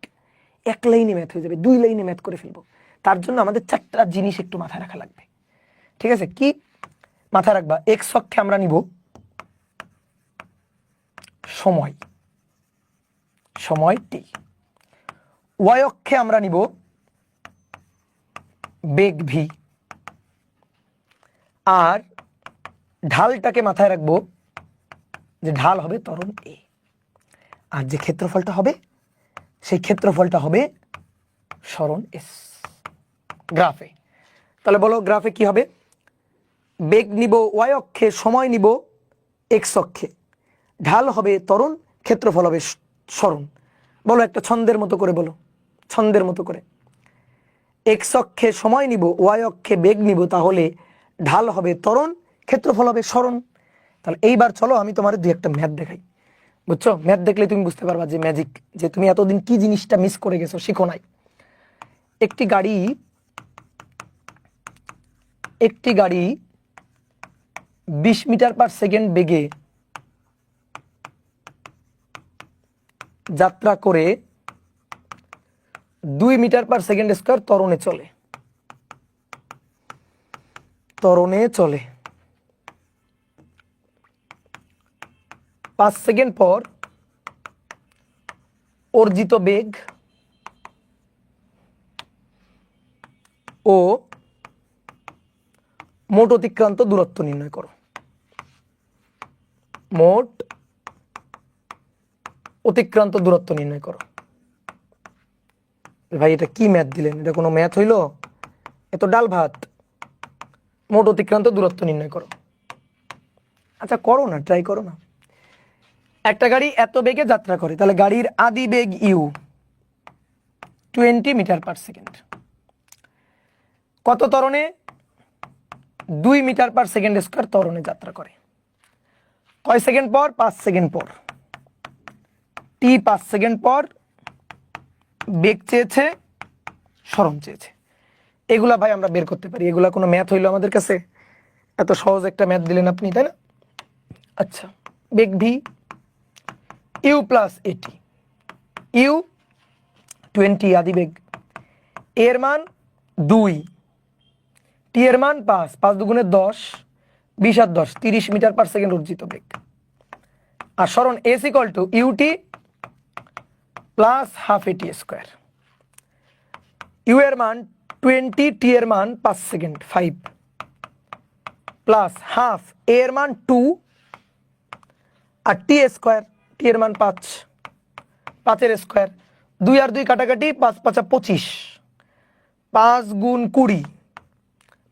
এক লাইনে ম্যাথ হয়ে যাবে, দুই লাইনে ম্যাথ করে ফেলবো। তার জন্য আমাদের চারটা জিনিস একটু মাথায় রাখা লাগবে, ঠিক আছে? কি মাথায় রাখবা? এক্স অক্ষে আমরা নিব সময়, সময় টি। ওয়াই অক্ষে আমরা নিব বেগ ভি, আর ঢালটাকে মাথায় রাখবো যে ঢাল হবে ত্বরণ এ, আর যে ক্ষেত্রফলটা হবে সেই ক্ষেত্রফলটা হবে সরণ এস গ্রাফে। তাহলে বলো গ্রাফে কি হবে? বেগ নিব ওয়াই অক্ষে, সময় নিব এক্স অক্ষে, ঢাল হবে ত্বরণ, ক্ষেত্রফল হবে সরণ। বলো একটা ছন্দের মতো করে বলো, ছন্দের মতো করে। এক্স অক্ষে সময় নিব, ওয়াই অক্ষে বেগ নিব, তাহলে ঢাল হবে ত্বরণ, ক্ষেত্রফল হবে সরণ। তাহলে এইবার চলো আমি তোমার দুই একটা ম্যাথ দেখাই, বুঝছো? ম্যাথ দেখলে তুমি বুঝতে পারবা যে ম্যাজিক, যে তুমি এতদিন কি জিনিসটা মিস করে গেছো, শিখো নাই। একটি গাড়ি একটি গাড়ি 20 মিটার পার সেকেন্ড বেগে যাত্রা করে 2 মিটার পার সেকেন্ড স্কয়ার ত্বরণে চলে। 5 সেকেন্ড পর অর্জিত বেগ ও মোট অতিক্রান্ত দূরত্ব নির্ণয় করো। মোট অতিক্রান্ত দূরত্ব নির্ণয় করো। ভাই এটা কি ম্যাথ দিলেন? এটা কোনো ম্যাথ হইল? এত ডাল ভাত। মোট অতিক্রান্ত দূরত্ব নির্ণয় করো। আচ্ছা করো না, ট্রাই করো না। একটা গাড়ি এত বেগে যাত্রা করে, তাহলে গাড়ির আদি বেগ ইউ 20 মিটার পার সেকেন্ড। কত ত্বরণে? 2 মিটার পার সেকেন্ড স্কয়ার ত্বরণে যাত্রা করে। কয় সেকেন্ড পর? 5 সেকেন্ড পর। টি 5 সেকেন্ড পর বেগ চেয়েছে, সরণ চেয়েছে। এগুলা ভাই আমরা বের করতে পারি। এগুলা কোনো ম্যাথ হইলো আমাদের কাছে? এত সহজ একটা ম্যাথ দিলেন আপনি, তাই না? আচ্ছা, বেগ V U plus a t. You 20 আদি বেগ, এর মান 2, টি এর মান 5, 5 দুগুণে 10, 20 আর 10 30 মিটার পার সেকেন্ড অর্জিত বেগ। আর সরণ s equal to u t plus half a t square. U এর মান 20, টি এর মান 5 সেকেন্ড 5 প্লাস হাফ এর মান 2 আর টি স্কোয়ার, টি এর মান 5, 5 এর স্কোয়ার। 2 আর 2 কাটাকাটি, 5 5 25, 5 গুণ 20,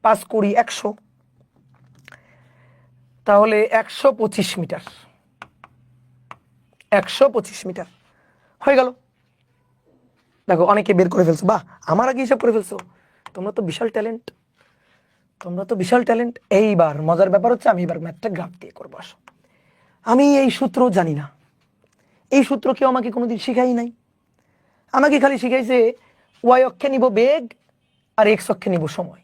5 20 100, তাহলে 125 মিটার। 125 মিটার হয়ে গেল। দেখো অনেকে বের করে ফেলছো, বাহ আমার আগে হিসাব করে ফেলছো। তোমরা তো বিশাল ট্যালেন্ট, তোমরা তো বিশাল ট্যালেন্ট। এইবার মজার ব্যাপার হচ্ছে আমি এবার ম্যাথটা গ্রাফ দিয়ে করবো। আসো, আমি এই সূত্র জানি না, এই সূত্র কেউ আমাকে কোনোদিন শিখাই নাই। আমাকে খালি শিখাইছে ওয়াই অক্ষে নিব বেগ আর এক্স অক্ষে নিব সময়।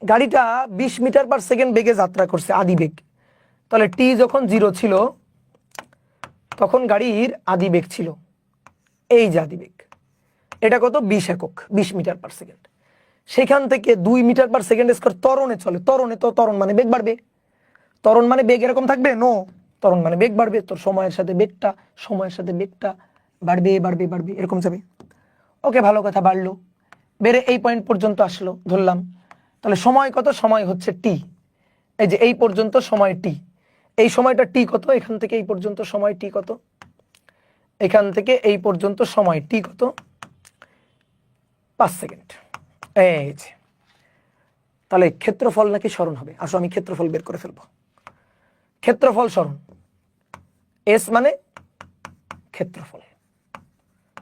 গাড়িটা 20 মিটার পার সেকেন্ড বেগে যাত্রা করছে, আদি বেগ। তাহলে টি যখন 0 ছিল তখন গাড়ির আদি বেগ ছিল এই যে আদি বেগ, এটা কত? 20 একক, 20 মিটার পার সেকেন্ড। সেখান থেকে 2 মিটার পার সেকেন্ড স্কয়ার ত্বরণে চলে। ত্বরণে তো ত্বরণ মানে বেগ বাড়বে। ত্বরণ মানে বেগ এরকম থাকবে? নো, ত্বরণ মানে বেগ বাড়বে। তোর সময়ের সাথে বেগটা, সময়ের সাথে বেগটা বাড়বে বাড়বে বাড়বে, এরকম যাবে। ওকে, ভালো কথা, বাড়লো, বেড়ে এই পয়েন্ট পর্যন্ত আসলো ধরলাম। তাহলে সময় কত? সময় হচ্ছে টি। এই যে এই পর্যন্ত সময় টি, এই সময়টা টি কত? এখান থেকে এই পর্যন্ত সময় টি কত? এখান থেকে এই পর্যন্ত সময় টি কত? 5 সেকেন্ড। এই যে, তাহলে ক্ষেত্রফল নাকি সরণ হবে? আসো আমি ক্ষেত্রফল বের করে ফেলবো। ক্ষেত্রফল সরণ, এস মানে ক্ষেত্রফল,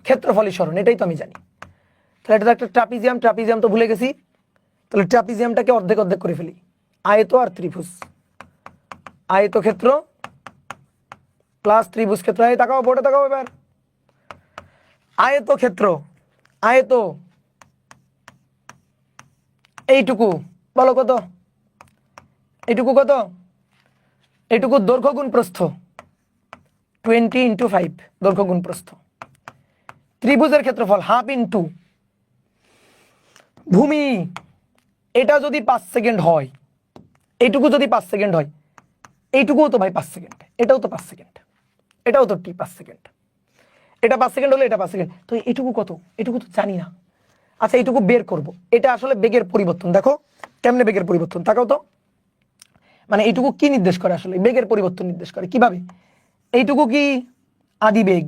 ক্ষেত্রফলই সরণ, এটাই তো আমি জানি। তাহলে এটা তো একটা ট্রাপিজিয়াম, ট্রাপিজিয়াম তো ভুলে গেছি। তাহলে ট্রাপিজিয়ামটাকে অর্ধেক অর্ধেক করে ফেলি। আয়ত আর ত্রিভুজ, আয়তক্ষেত্র প্লাস ত্রিভুজ ক্ষেত্র। এই তাকাও, বোর্ডে তাকাও এবার। আয়তক্ষেত্র, আয়ত এইটুকু, বলো কত? এইটুকু কত? এইটুকু দৈর্ঘ্য গুণ প্রস্থ, 20 × 5 দৈর্ঘ্য গুণ প্রস্থ। ত্রিভুজের ক্ষেত্রফল হাফ ইন্টু ভূমি। এটা যদি 5 সেকেন্ড হয়, এইটুকু যদি 5 সেকেন্ড হয়, এইটুকুও তো ভাই 5 সেকেন্ড, এটাও তো 5 সেকেন্ড, এটাও তো টি 5 সেকেন্ড। এটা 5 সেকেন্ড হলে এটা 5 সেকেন্ড, তো এইটুকু কত? এটুকু তো জানি না। আচ্ছা এইটুকু বের করব। এটা আসলে বেগের পরিবর্তন। দেখো কেমনে বেগের পরিবর্তন, তাকাও তো। মানে এইটুকু কি নির্দেশ করে? আসলে বেগের পরিবর্তন নির্দেশ করে। কিভাবে? এইটুকু কি আদি বেগ,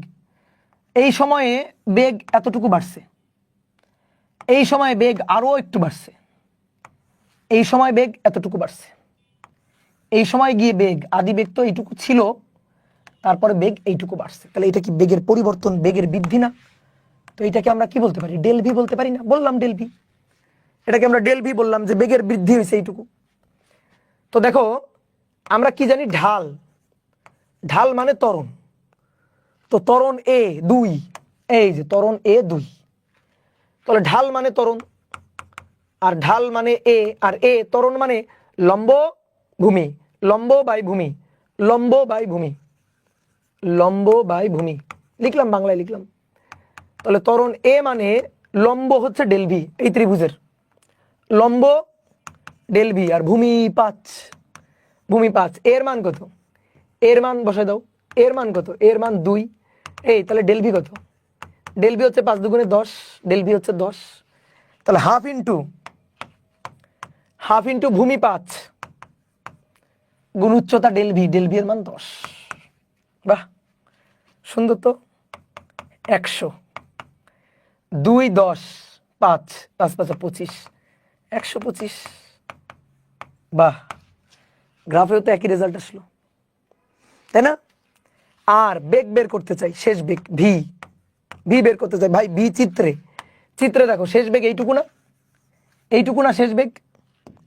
এই সময়ে বেগ এতটুকু বাড়ছে, এই সময় বেগ আরো একটু বাড়ছে, এই সময় বেগ এতটুকু বাড়ছে, এই সময় গিয়ে বেগ, আদি বেগ তো এইটুকু ছিল, তারপরে বেগ এইটুকু বাড়ছে। তাহলে এটা কি বেগের পরিবর্তন, বেগের বৃদ্ধি না? তো এটাকে আমরা কি বলতে পারি? ডেল ভি বলতে পারি না? বললাম ডেল ভি, এটাকে আমরা ডেল ভি বললাম যে বেগের বৃদ্ধি হয়েছে এইটুকু। তো দেখো আমরা কি জানি? ঢাল, ঢাল মানে ত্বরণ। তো ত্বরণ এ 2, এই যে ত্বরণ এ 2, তাহলে ঢাল মানে ত্বরণ। আর ঢাল মানে এ, আর এ ত্বরণ মানে লম্ব ভূমি, লম্ব বাই ভূমি, লম্ব বাই ভূমি, লম্ব বাই ভূমি লিখলাম, বাংলায় লিখলাম। তাহলে ত্বরণ এ মানে লম্ব হচ্ছে ডেল ভি, এই ত্রিভুজের লম্ব ডেল ভি, আর ভূমি 5, ভূমি 5। এর মান কত? এর মান বসাই দাও। এর মান কত? এর মান 2। এই তাহলে ডেল ভি কত? ডেল ভি হচ্ছে 5 দুগুণে 10, ডেল ভি হচ্ছে 10। তাহলে হাফ ইন্টু ভূমি 5 গুণ উচ্চতা ডেল ভি, ডেল ভি এর মান 10। বাহ, সুন্দর তো। 100, 2 10 5 5 5 25, 125। বাহ, গ্রাফেও তো একই রেজাল্ট আসলো, তাই না? আর বেগ বের করতে চাই, শেষ বেগ ভি, ভি বের করতে চাই ভাই। ভি চিত্রে দেখো, শেষ বেগ এইটুকু না, এইটুকু না শেষ বেগ?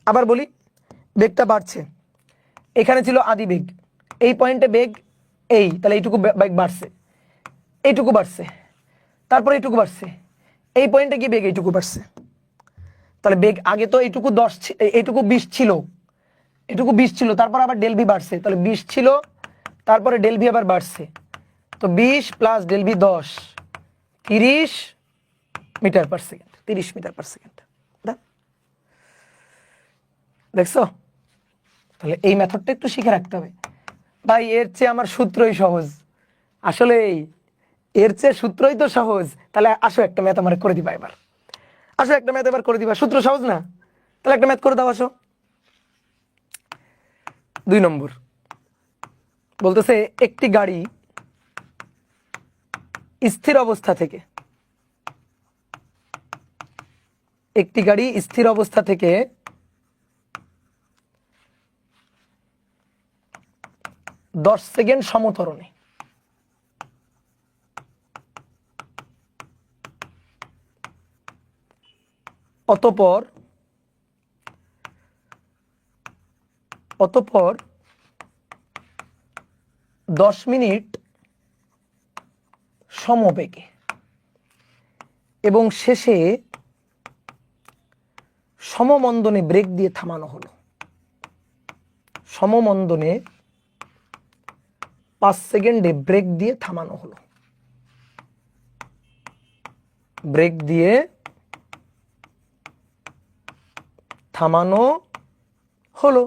আবার বলি, বেগটা বাড়ছে, এখানে ছিল আদি বেগ, এই পয়েন্টে বেগ এই, তাহলে এইটুকু বেগ বাড়ছে, এইটুকু বাড়ছে, তারপরে এইটুকু বাড়ছে, এই পয়েন্টে কি বেগ এইটুকু বাড়ছে। তাহলে বেগ আগে তো এইটুকু 10, এইটুকু 20 ছিল, এটুকু 20 ছিল, তারপর আবার ডেল ভি বাড়ছে, তাহলে 20 ছিল, তারপরে ডেল ভি আবার বাড়ছে, তো 20 plus del v 10, 30 metre per second, 30 metre per second. দেখছো? তাহলে এই মেথডটা একটু শিখে রাখতে হবে ভাই। এর চেয়ে আমার সূত্রই সহজ, আসলে এর চেয়ে সূত্রই তো সহজ। তাহলে আসো একটা ম্যাথ আমার করে দিবা এবার, আসো একটা ম্যাথ এবার করে দিবা। সূত্র সহজ না? তাহলে একটা ম্যাথ করে দাও, আসো। 2 নম্বর বলতেছে একটি গাড়ি স্থির অবস্থা থেকে, একটি গাড়ি স্থির অবস্থা থেকে 10 সেকেন্ড সমত্বরণে অতঃপর 10 মিনিট সমবেগে এবং শেষে সমমন্দনে ব্রেক দিয়ে থামানো হলো। সমমন্দনে 5 সেকেন্ডে ব্রেক দিয়ে থামানো হলো, ব্রেক দিয়ে থামানো হলো।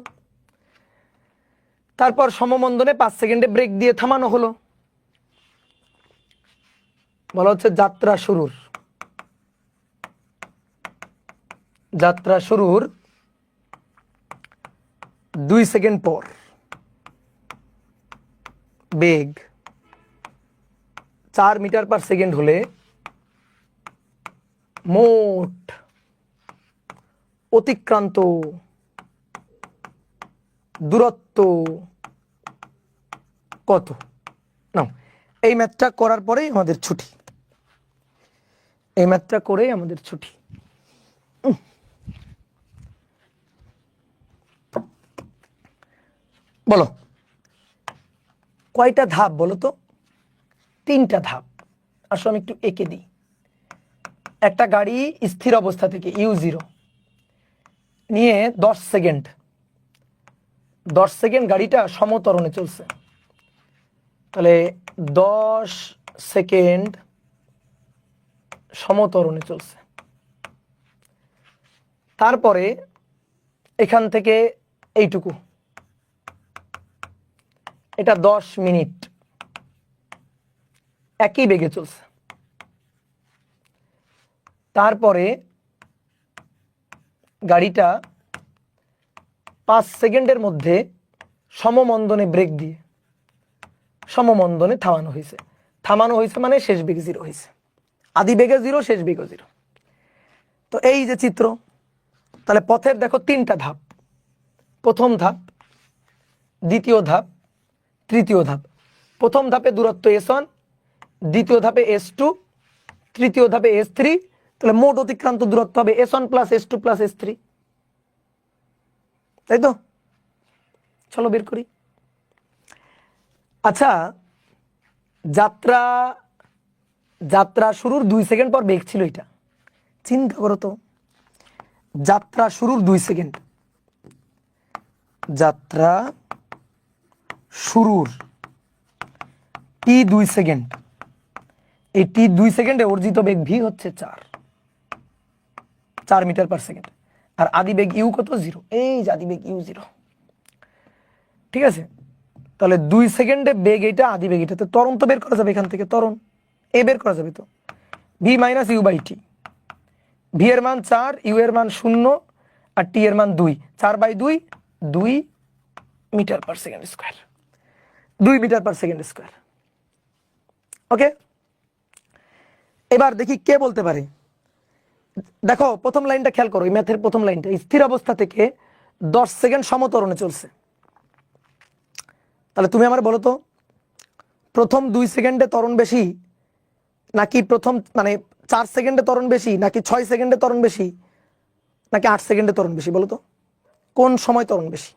তারপর সমমন্দনে 5 সেকেন্ডে ব্রেক দিয়ে থামানো হলো। বলা হচ্ছে যাত্রা শুরুর 2 সেকেন্ড পর বেগ 4 মিটার পার সেকেন্ড হলে মোট অতিক্রান্ত দূরত্ব কত? নাও, এই ম্যাথটা করার পরেই আমাদের ছুটি, এই ম্যাথটা করেই আমাদের ছুটি। বলো কয়টা ধাপ বলো তো? 3টা ধাপ। আসলে আমি একটু এঁকে দিই। একটা গাড়ি স্থির অবস্থা থেকে u0 নিয়ে 10 সেকেন্ড গাড়িটা সমত্বরণে চলছে, তাহলে 10 সেকেন্ড সমত্বরণে চলছে। তারপরে এখান থেকে এইটুকু, এটা 10 মিনিট একই বেগে চলছে। তারপরে গাড়িটা 5 সেকেন্ডের মধ্যে সমমন্দনে ব্রেক দিয়ে সমমন্দনে থামানো হয়েছে। থামানো হয়েছে মানে শেষ বেগ 0 হয়েছে, আদি বেগে 0, শেষ বেগে 0। তো এই যে চিত্র, তাহলে পথের দেখো 3টা ধাপ, প্রথম ধাপ, দ্বিতীয় ধাপ, তৃতীয় ধাপ। প্রথম ধাপে দূরত্ব s1, দ্বিতীয় ধাপে s2, তৃতীয় ধাপে s3। তাহলে মোট অতিক্রান্ত দূরত্ব হবে s1 plus s2 plus s3, তাই তো? চলো বের করি। আচ্ছা, যাত্রা শুরুর 2 সেকেন্ড পর বেগ ছিল, এটা চিন্তা করো তো। যাত্রা শুরুর 2 সেকেন্ড, যাত্রা শুরুর টি 2 সেকেন্ড, এই টি 2 সেকেন্ডে অর্জিত বেগ ভি হচ্ছে 4 মিটার পার সেকেন্ড, আর আদি বেগ ইউ কত 0, এই যে আদি বেগ ইউ 0, ঠিক আছে। তাহলে 2 সেকেন্ডে বেগ এটা, আদি বেগ এটা, তো ত্বরণ তো বের করা যাবে এখান থেকে, ত্বরণ এ বের করা যাবে, তো v minus u by t, v এর মান 4, ইউ এর মান 0 আর টি এর মান 2, 4 by 2 2 metre per second square, 2 metre per second square. Okay, এবার দেখি কে বলতে পারে। দেখো প্রথম লাইনটা খেয়াল করো, এই ম্যাথের প্রথম লাইনটা, স্থির অবস্থা থেকে 10 সেকেন্ড সমত্বরণে চলছে। তাহলে তুমি আমার বলো তো, প্রথম 2 সেকেন্ডে ত্বরণ বেশি নাকি প্রথম 4 সেকেন্ডে ত্বরণ বেশি, নাকি 6 সেকেন্ডে ত্বরণ বেশি, নাকি 8 সেকেন্ডে ত্বরণ বেশি, বলো তো কোন সময় ত্বরণ বেশি,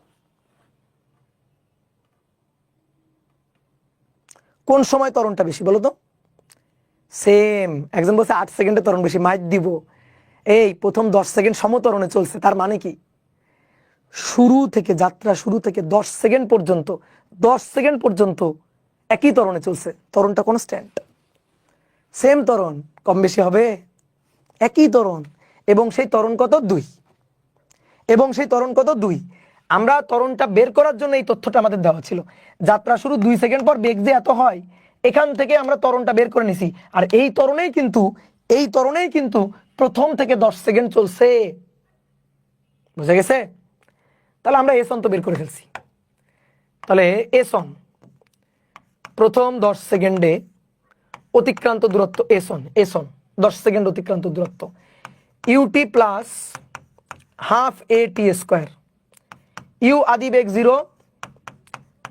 কোন সময় ত্বরণটা বেশি বলো তো? সেম, একজন বলছে 8 সেকেন্ডে ত্বরণ বেশি, মাইক দিব। এই প্রথম 10 সেকেন্ড সমত্বরণে চলছে, তার মানে কি শুরু থেকে, যাত্রা শুরু থেকে 10 সেকেন্ড পর্যন্ত, 10 সেকেন্ড পর্যন্ত একই ত্বরণে চলছে, ত্বরণটা কনস্ট্যান্ট, সেম ত্বরণ, কম বেশি হবে, একই ত্বরণ, এবং সেই ত্বরণ কত 2, এবং সেই ত্বরণ কত 2। আমরা ত্বরণটা বের করার জন্য এই তথ্যটা আমাদের দেওয়া ছিল, যাত্রা শুরু 2 সেকেন্ড পর বেগ যে এত হয়, এখান থেকে আমরা ত্বরণটা বের করে নিছি, আর এই ত্বরণেই কিন্তু প্রথম থেকে 10 সেকেন্ড চলছে, বুঝা গেছে? তাহলে আমরা এস অন তো বের করে ফেলছি। তাহলে এস অন প্রথম 10 সেকেন্ডে অতিক্রান্ত দূরত্ব, এস অন 10 সেকেন্ড অতিক্রান্ত দূরত্ব, u t plus half a t square, u আদি বেগ 0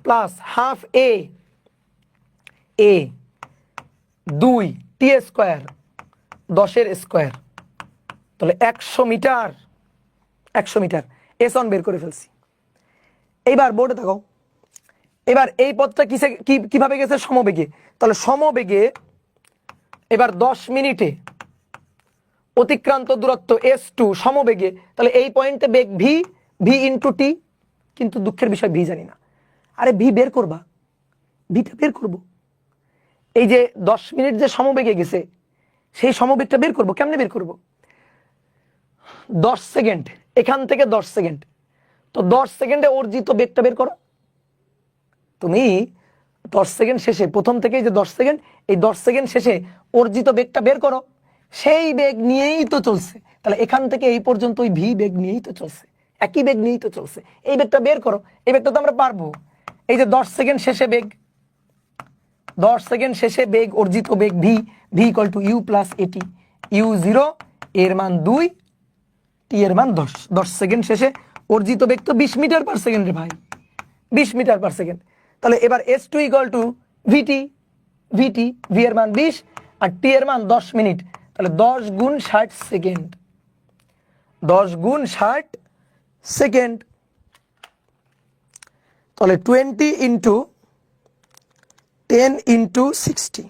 plus half a 2 t square 10 এর স্কোয়ার, তাহলে 100 মিটার, 100 মিটার এস অন বের করে ফেলছি। এইবার বোর্ডে দেখো, এবার এই পথটা কিভাবে গেছে, সমবেগে, তাহলে সমবেগে এবার 10 মিনিটে অতিক্রান্ত দূরত্ব s2 সমবেগে, তাহলে এই পয়েন্টে বেগ ভি ইন্টু টি, কিন্তু দুঃখের বিষয় ভি জানি না। আরে ভি বের করবা, ভিটা বের করব, এই যে 10 মিনিট যে সমবেগে গেছে সেই সমবেগটা বের করব, কেমনে বের করব? 10 সেকেন্ড, এখান থেকে 10 সেকেন্ড, তো 10 সেকেন্ডে অর্জিত বেগটা বের করো। তুমি 10 সেকেন্ড শেষে, প্রথম থেকেই যে 10 সেকেন্ড, এই 10 সেকেন্ড শেষে অর্জিত বেগটা বের করো, সেই বেগ নিয়েই তো চলছে, তাহলে এখান থেকে এই পর্যন্ত ওই ভি বেগ নিয়েই তো চলছে, একই বেগ নিয়েই তো চলছে, এই বেগটা বের করো, এই বেগটা তো আমরা পারবো। এই যে 10 সেকেন্ড শেষে বেগ, 10 সেকেন্ড শেষে বেগ, অর্জিত বেগ v equal to you plus a t, u 0, এর মান 2, টি এর মান 10, 10 সেকেন্ড শেষে অর্জিত বেগ তো 20 মিটার পার সেকেন্ডে ভাই, 20 মিটার পার সেকেন্ড। তাহলে এবার s2 equal to VT, V এর মান 20 আর টি এর মান 10 মিনিট, তাহলে 10 গুণ 60 সেকেন্ড, 10 গুণ 60 সেকেন্ড, তাহলে 20 ইন্টু 10 ইন্টু 60,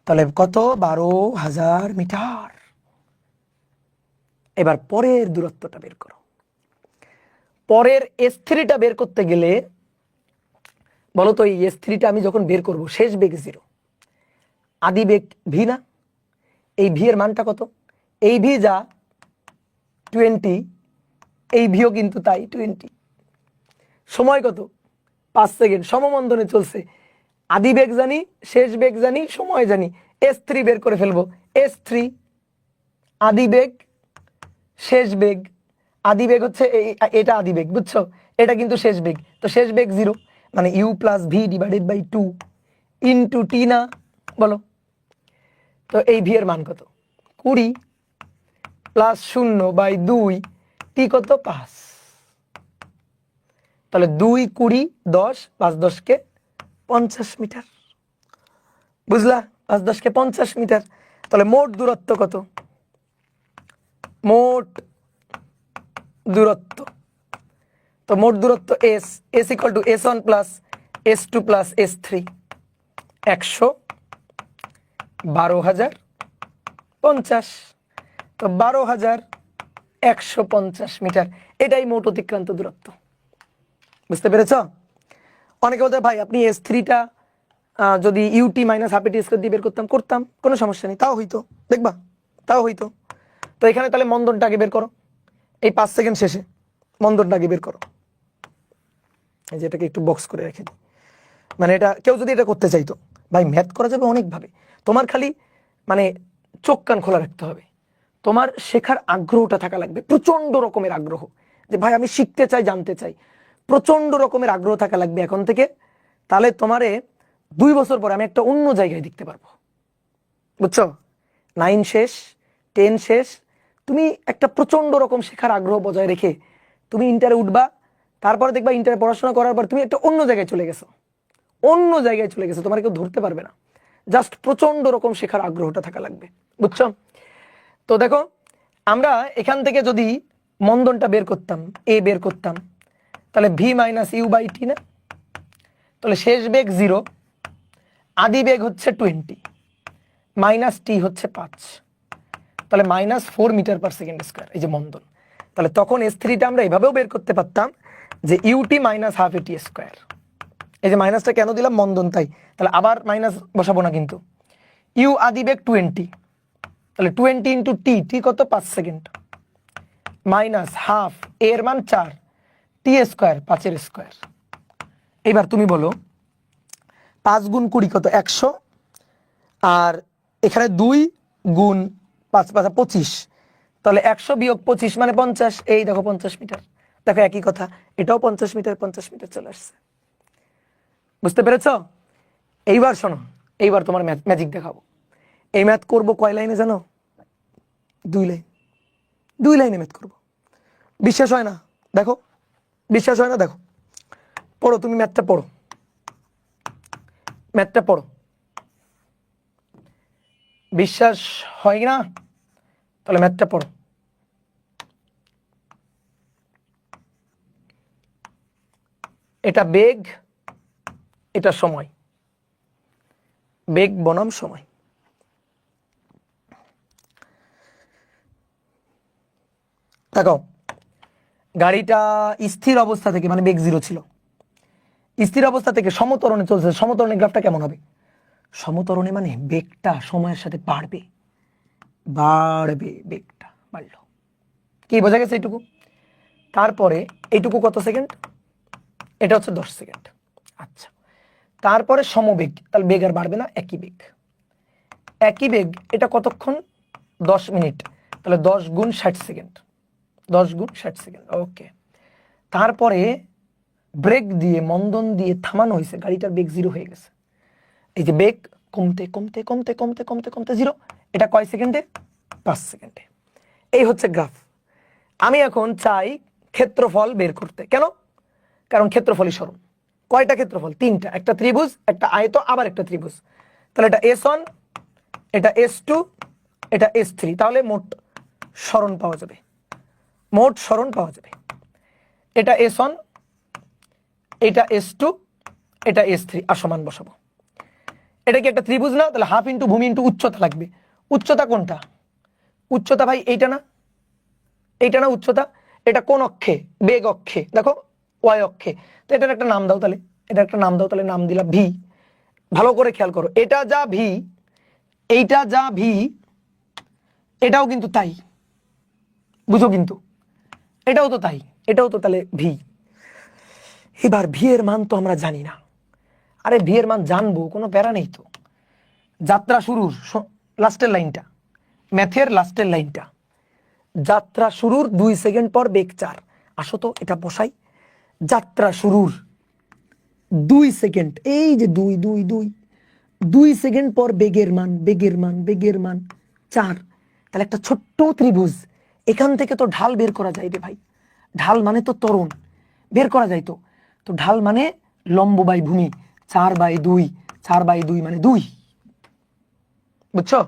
তাহলে কত 12,000 মিটার। এবার পরের দূরত্বটা বের করো, পরের s3টা বের করতে গেলে বলো তো, এই s3টা আমি যখন বের করব, শেষ বেগ 0, আদি বেগ ভি না, এই ভি এর মানটা কত, এই ভি যা 20, এই ভিও কিন্তু তাই 20, সময় কত 5 সেকেন্ড, সমমন্দনে চলছে, আদি বেগ জানি, শেষ বেগ জানি, সময় জানি, s3 বের করে ফেলবো, s3 আদি বেগ, শেষ বেগ, আদি বেগ হচ্ছে এটা আদি বেগ, বুঝছো, এটা কিন্তু শেষ বেগ, তো শেষ বেগ 0, মানে u plus v divided by 2 into t না, বলো তো এই ভি এর মান কত 20 প্লাস 0 বাই 2, টি কত 5, তাহলে 2 20 10, 5 10 কে 50 মিটার, বুঝলা, 5 10 কে 50 মিটার। তাহলে মোট দূরত্ব কত, মোট দূরত্ব, তো মোট দূরত্ব S equal two s1 plus s2 plus s3, 112,050, তো 12,000 150 মিটার, এটাই মোট অতিক্রান্ত দূরত্ব। বুঝতে পেরেছ? অনেকে বলতে ভাই আপনি S3টা যদি ইউটি মাইনাস হাফ এটি স্কয়ার দিয়ে বের করতাম, কোনো সমস্যা নেই, তাও হইতো, দেখবা তাও হইতো। তো এখানে তাহলে মন্দনটা আগে বের করো, এই 5 সেকেন্ড শেষে মন্দনটা আগে বের করো। এই যে এটাকে একটু বক্স করে রেখে দিই, মানে এটা কেউ যদি এটা করতে চাইতো, ভাই ম্যাথ করা যাবে অনেকভাবে, তোমার খালি মানে চোখ কান খোলা রাখতে হবে, তোমার শেখার আগ্রহটা থাকা লাগবে, প্রচন্ড রকমের আগ্রহ, যে ভাই আমি শিখতে চাই, জানতে চাই, প্রচন্ড রকমের আগ্রহ থাকা লাগবে এখন থেকে। তাহলে তোমারে 2 বছর পরে আমি একটা অন্য জায়গায় দেখতে পারবো, বুঝছো? 9 শেষ, 10 শেষ, তুমি একটা প্রচন্ড রকম শেখার আগ্রহ বজায় রেখে তুমি ইন্টারে উঠবা, তারপরে দেখবা ইন্টারে পড়াশোনা করার পর তুমি একটা অন্য জায়গায় চলে গেছো, অন্য জায়গায় চলে গেছো, তোমার কেউ ধরতে পারবে না, জাস্ট প্রচন্ড রকম শেখার আগ্রহটা থাকা লাগবে, বুঝছো? তো দেখো আমরা এখান থেকে যদি মন্দনটা বের করতাম, এ বের করতাম, তাহলে ভি মাইনাস ইউ বাই টি না, তাহলে শেষ বেগ 0, আদি বেগ হচ্ছে 20, মাইনাস টি হচ্ছে 5, তাহলে -4 মিটার পার সেকেন্ড স্কয়ার, এই যে মন্দন। তাহলে তখন S3টা আমরা এভাবেও বের করতে পারতাম যে ইউটি মাইনাস হাফ এটি স্কয়ার, এই যে মাইনাসটা কেন দিলাম, মন্দন তাই, তাহলে আবার মাইনাস বসাবো না কিন্তু। ইউ আদি বেগ 20, তাহলে 20 ইন্টু টি, টি কত 5 সেকেন্ড, মাইনাস হাফ এর মান 4, টি স্কয়ার 5 এর স্কয়ার। এইবার তুমি বলো 5 গুণ 20 কত 100, আর এখানে 2 গুণ 5 5 25, তাহলে 100 বিয়োগ 25 মানে 50, এই দেখো 50 মিটার, দেখো একই কথা, এটাও 50 মিটার, 50 মিটার চলে আসছে। বুঝতে পেরেছো? এইবার শোনো, এইবার তোমার ম্যাজিক দেখাবো। এই ম্যাথ করবো কয় লাইনে জানো? 2 লাইন, 2 লাইনে ম্যাথ করবো। বিশ্বাস হয় না? দেখো, বিশ্বাস হয় না? দেখো, পড়ো, তুমি ম্যাথটা পড়ো, ম্যাথটা পড়ো। বিশ্বাস হয় না? তাহলে ম্যাথটা পড়ো। এটা বেগ, এটা সময়, বেগ বনাম সময়। দেখো গাড়িটা স্থির অবস্থা থেকে, মানে বেগ 0 ছিল, স্থির অবস্থা থেকে সমতরণে চলছে, সমতরণের গ্রাফটা কেমন হবে? সমতরণে মানে বেগটা সময়ের সাথে বাড়বে, বাড়বে, বেগটা বাড়লো, কি বোঝা গেছে এইটুকু? তারপরে এইটুকু কত সেকেন্ড? এটা হচ্ছে 10 সেকেন্ড। আচ্ছা, তারপরে সমবেগ, তাহলে বেগ আর বাড়বে না, একই বেগ, একই বেগ, এটা কতক্ষণ? 10 মিনিট, তাহলে 10 গুণ 60 সেকেন্ড, 10 গুণ 60 সেকেন্ড, ওকে। তারপরে ব্রেক দিয়ে, মন্দন দিয়ে থামানো হয়েছে, গাড়িটার বেগ 0 হয়ে গেছে, এই যে বেগ কমতে কমতে কমতে কমতে কমতে কমতে 0, এটা কয় সেকেন্ডে? 5 সেকেন্ডে। এই হচ্ছে গ্রাফ। আমি এখন চাই ক্ষেত্রফল বের করতে, কেন? কারণ ক্ষেত্রফলই সরণ। কয়টা ক্ষেত্রফল? 3টা, একটা ত্রিভুজ, একটা আয়ত, আবার একটা ত্রিভুজ, তাহলে এটা S1, এটা S2, এটা S3, তাহলে মোট সরণ পাওয়া যাবে, মোট সরণ পাওয়া যাবে। এটা S1, এটা S2, এটা S3, আর সমান বসাবো। এটা কি একটা ত্রিভুজ না? তাহলে হাফ ইন্টু ভূমি ইন্টু উচ্চতা লাগবে। উচ্চতা কোনটা? উচ্চতা ভাই এইটা না, এইটা না উচ্চতা, এটা কোন অক্ষে? বেগ অক্ষে, দেখো ওয়াই অক্ষে, তো এটার একটা নাম দাও, তাহলে এটা একটা নাম দাও, তাহলে নাম দিলাম ভি। ভালো করে খেয়াল করো, এটা যা ভি, এইটা যা ভি, এটাও কিন্তু তাই, বুঝো কিন্তু, এটাও তো তাই, এটাও তো তাহলে ভি। এবার ভি এর মান তো আমরা জানি না, আরে ভি এর মান জানবো, কোনো প্যারা নেই তো। যাত্রা শুরুর লাস্টের লাইনটা, ম্যাথের লাস্টের লাইনটা, যাত্রা শুরুর 2 সেকেন্ড পর বেগ 4, আসো তো এটা বসাই। যাত্রা শুরুর 2 সেকেন্ড, এই যে 2 2 2 2 সেকেন্ড পর বেগের মান, বেগের মান, বেগের মান 4, তাহলে একটা ছোট্ট ত্রিভুজ, এখান থেকে তো ঢাল বের করা যায় রে ভাই, ঢাল মানে তো ত্বরণ, বের করা যায় তো। তো ঢাল মানে লম্ব বাই ভূমি, 4/2, 4/2 মানে 2, বুঝছো?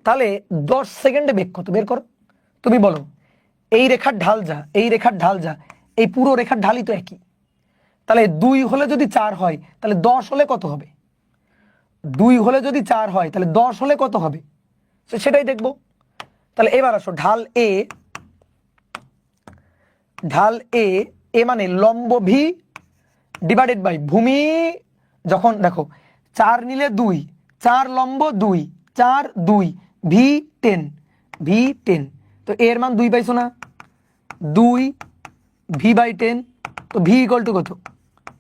তাহলে 10 সেকেন্ডে বেগ কত বের করো, তুমি বলো। এই রেখার ঢাল যা, এই রেখার ঢাল যা, এই পুরো রেখার ঢালই তো একই, তাহলে 2 হলে যদি 4 হয়, তাহলে 10 হলে কত হবে? 2 হলে যদি 4 হয়, তাহলে 10 হলে কত হবে? সেটাই দেখবো। তাহলে এবার আসো, ঢাল এ, ঢাল এ, এ মানে লম্ব ভি ডিভাইডেড বাই ভূমি, যখন দেখো 4 নিলে 2, 4 লম্ব 2, 4 2, ভি 10, ভি 10, তো এর মান 2 পাইছো না, 2 ভি বাই 10, তো ভি ইকুয়াল টু কত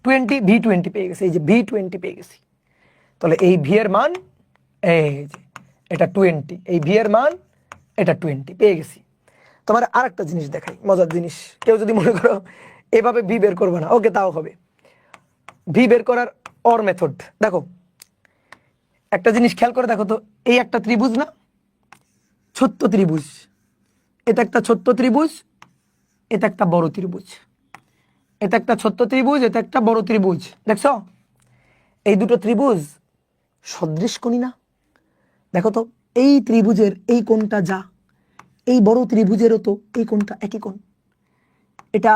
20, ভি 20 পেয়ে গেছে, এই যে ভি 20 পেয়ে গেছি। তাহলে এই ভি এর মান এই যে এটা 20, এই ভি এর মান এটা 20 পেয়ে গেছি। তোমার আরেকটা জিনিস দেখাই, মজার জিনিস, কেউ যদি মনে করো এভাবে ভি বের করবে না, ওকে তাও হবে। ভি বের করার অর মেথড দেখো, একটা জিনিস খেয়াল করে দেখো তো, এই একটা ত্রিভুজ না, ছোট্ট ত্রিভুজ, এটা একটা ছোট্ট ত্রিভুজ, এটা একটা বড় ত্রিভুজ, এটা একটা ছোট্ট ত্রিভুজ, এটা একটা বড় ত্রিভুজ, দেখছো এই দুটো ত্রিভুজ সদৃশ কোণী না? দেখো তো এই ত্রিভুজের এই কোণটা যা, এই বড় ত্রিভুজেরও তো এই কোণটা একই কোণ, এটা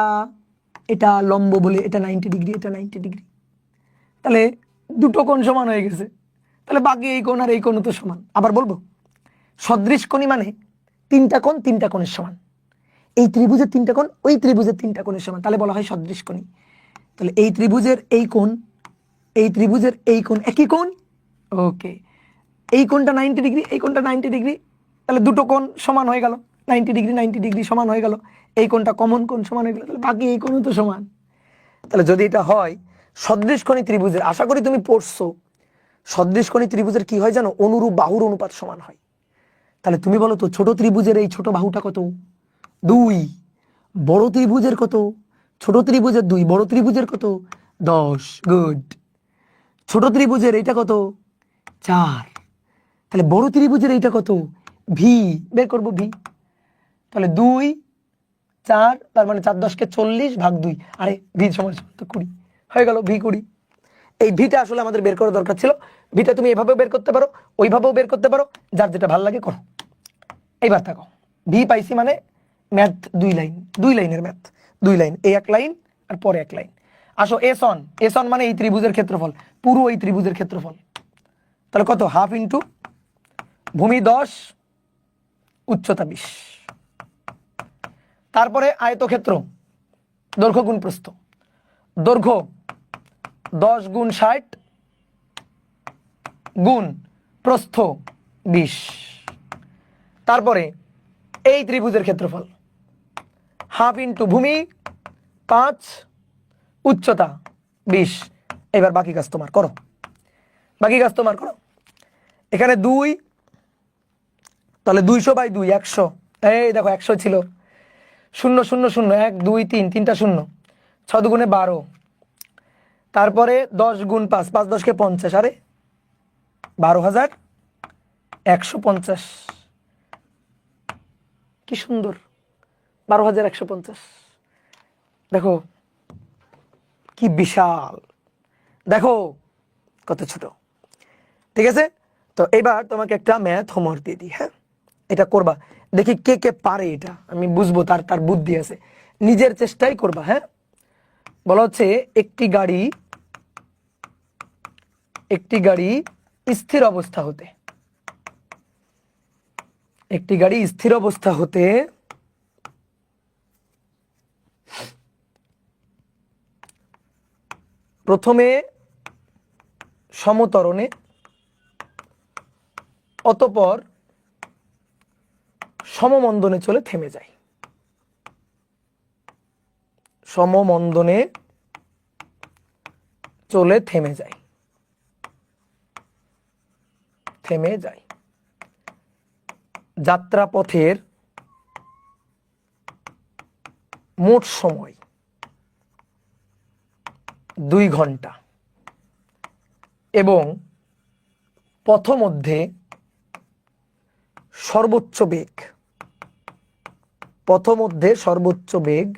এটা লম্ব বলে এটা 90 ডিগ্রি, এটা 90 ডিগ্রি, তাহলে দুটো কোণ সমান হয়ে গেছে, তাহলে বাকি এই কোণ আর এই কোণ তো সমান। আবার বলবো সদৃশ কোণী মানে তিনটা কোণ তিনটা কোণের সমান, এই ত্রিভুজের তিনটা কোণ ওই ত্রিভুজের তিনটা কোণের সমান, তাহলে বলা হয় সদৃশ কোণী। তাহলে এই ত্রিভুজের এই কোণ, এই ত্রিভুজের এই কোণ একই কোণ, ওকে, এই কোণটা 90 ডিগ্রি, এই কোণটা 90 ডিগ্রি, তাহলে দুটো কোণ সমান হয়ে গেল, 90 ডিগ্রি 90 ডিগ্রি সমান হয়ে গেল, এই কোণটা কমন কোণ সমান হয়ে গেল, তাহলে বাকি এই কোণও তো সমান। তাহলে যদি এটা হয় সদৃশকোণী ত্রিভুজের, আশা করি তুমি পড়ছো, সদৃশকোণী ত্রিভুজের কি হয় জানো, অনুরূপ বাহুর অনুপাত সমান হয়। তাহলে তুমি বলো তো ছোট ত্রিভুজের এই ছোট বাহুটা কত, 2, বড় ত্রিভুজের কত, ছোট ত্রিভুজের 2, বড় ত্রিভুজের কত 10, গুড। ছোট ত্রিভুজের এইটা কত 4, তাহলে বড় ত্রিভুজের এইটা কত, ভি বের করব ভি, তাহলে 2 4, তার মানে 4 10 কে 40 ভাগ 2, আরে ভি সমান তো 20 হয়ে গেল, ভি 20। এই ভিটা আসলে আমাদের বের করা দরকার ছিল, ভিটা তুমি এভাবেও বের করতে পারো, ওইভাবেও বের করতে পারো, যার যেটা ভালো লাগে করো। এইবার থাকো, ভি পাইছি মানে ম্যাথ 2 লাইন, 2 লাইনের ম্যাথ, 2 লাইন, এই এক লাইন আর পরে এক লাইন। আসো এস অন, এস অন মানে এই ত্রিভুজের ক্ষেত্রফল, পুরো এই ত্রিভুজের ক্ষেত্রফল, তাহলে কত হাফ ইন্টু ভূমি 10 উচ্চতা 20, তারপরে আয়তক্ষেত্র দৈর্ঘ্য গুণ প্রস্থ, দৈর্ঘ্য 10 গুণ 60 গুণ প্রস্থ 20, তারপরে এই ত্রিভুজের ক্ষেত্রফল হাফ ইন্টু ভূমি 5 উচ্চতা 20। এবার বাকি কাজ তোমার করো, বাকি কাজ তোমার করো। এখানে 2, তাহলে 200 বাই 2 100, এই দেখো 100 ছিল, 0 0 0 1 2 3, তিনটা 0, 6 দুগুণে 12, তারপরে 10 গুণ 5, 5 10 কে 50, আরে 12,150, কি সুন্দর 12,150, দেখো কি বিশাল, দেখো কত ছোট। ঠিক আছে, তো এবার তোমাকে একটা ম্যাথ হোমওয়ার্ক দিয়ে দিই, হ্যাঁ এটা করবা, দেখি কে কে পারে, এটা আমি বুঝবো তার তার বুদ্ধি আছে, নিজের চেষ্টাই করবা। হ্যাঁ বলা হচ্ছে একটি গাড়ি স্থির অবস্থা হতে, একটি গাড়ি স্থির অবস্থা হতে প্রথমে সমতরণে অতঃপর সমমন্দনে চলে থেমে যায়, সমমন্দনে চলে থেমে যায়, যাত্রাপথের মোট সময় 2 ঘন্টা এবং পথমধ্যে সর্বোচ্চ বেগ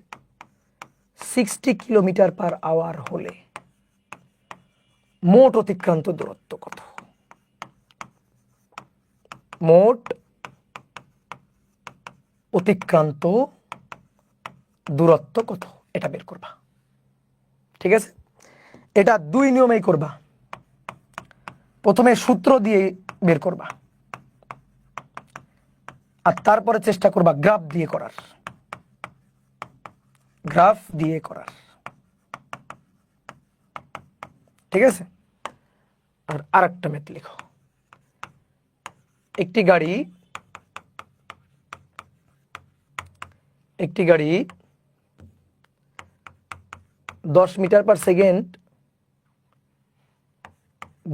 60 কিলোমিটার পার আওয়ার হলে মোট অতিক্রান্ত দূরত্ব কত, মোট অতিক্রান্ত দূরত্ব কত, এটা বের করবা। ঠিক আছে, এটা 2 নিয়মেই করবা, প্রথমে সূত্র দিয়ে বের করবা আর তারপরে চেষ্টা করবা গ্রাফ দিয়ে করার। গ্রাফ দিয়ে করার, ঠিক আছে। আর আরেকটা ম্যাথ লিখো, একটি গাড়ি 10 মিটার পার সেকেন্ড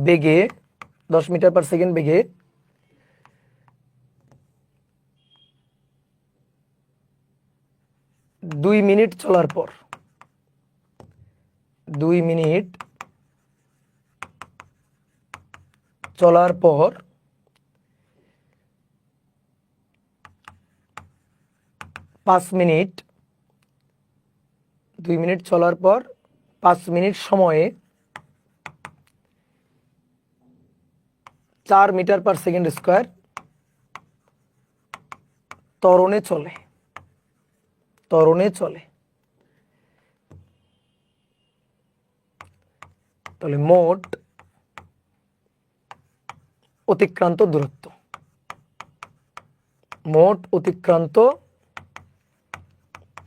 বেগে 10 মিটার পার সেকেন্ড বেগে 2 মিনিট চলার পর 2 মিনিট চলার পর 5 মিনিট 2 মিনিট চলার পর 5 মিনিট সময়ে 4 মিটার পার সেকেন্ড স্কোয়ার ত্বরণে চলে তাহলে মোট অতিক্রান্ত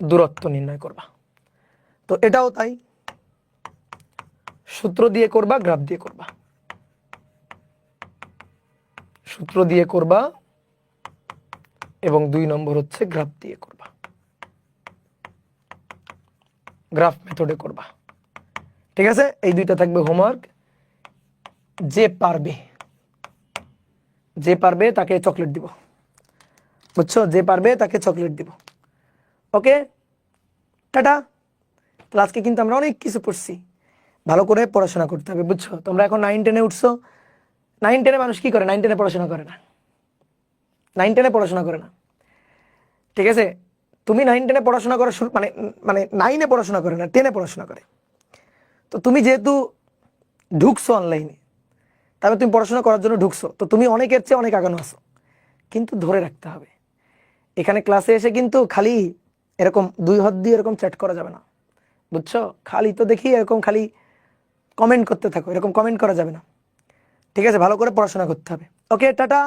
দূরত্ব নির্ণয় করবা। তো এটাও তাই, সূত্র দিয়ে করবা, গ্রাফ দিয়ে করবা। সূত্র দিয়ে করবা এবং 2 নম্বর হচ্ছে গ্রাফ দিয়ে করবা, গ্রাফ মেথডে করবা, ঠিক আছে। এই দুইটা থাকবে হোমওয়ার্ক। যে পারবে তাকে চকলেট দিব, বুঝছো? যে পারবে তাকে চকলেট দিব। ওকে, টাটা। ক্লাসকে কিন্তু আমরা অনেক কিছু পড়ছি, ভালো করে পড়াশোনা করতে হবে, বুঝছো? তোমরা এখন 9-10-এ উঠছো। 9-10-এ মানুষ কি করে? 9-10-এ পড়াশোনা করে না, 9-10-এ পড়াশোনা করে না, ঠিক আছে। তুমি 9-10-এ পড়াশোনা করা শুরু মানে 9-এ পড়াশোনা করে না, 10-এ পড়াশোনা করে। তো তুমি যেহেতু ঢুকছো অনলাইনে, তাহলে তুমি পড়াশোনা করার জন্য ঢুকছো, তো তুমি অনেকের চেয়ে অনেক আগানো আছো, কিন্তু ধরে রাখতে হবে। এখানে ক্লাসে এসে কিন্তু খালি এরকম 2 হাত দিয়ে এরকম চ্যাট করা যাবে না, বুঝছো? খালি তো দেখি এরকম খালি কমেন্ট করতে থাকো, এরকম কমেন্ট করা যাবে না, ঠিক আছে। ভালো করে পড়াশোনা করতে হবে। ওকে, টাটা।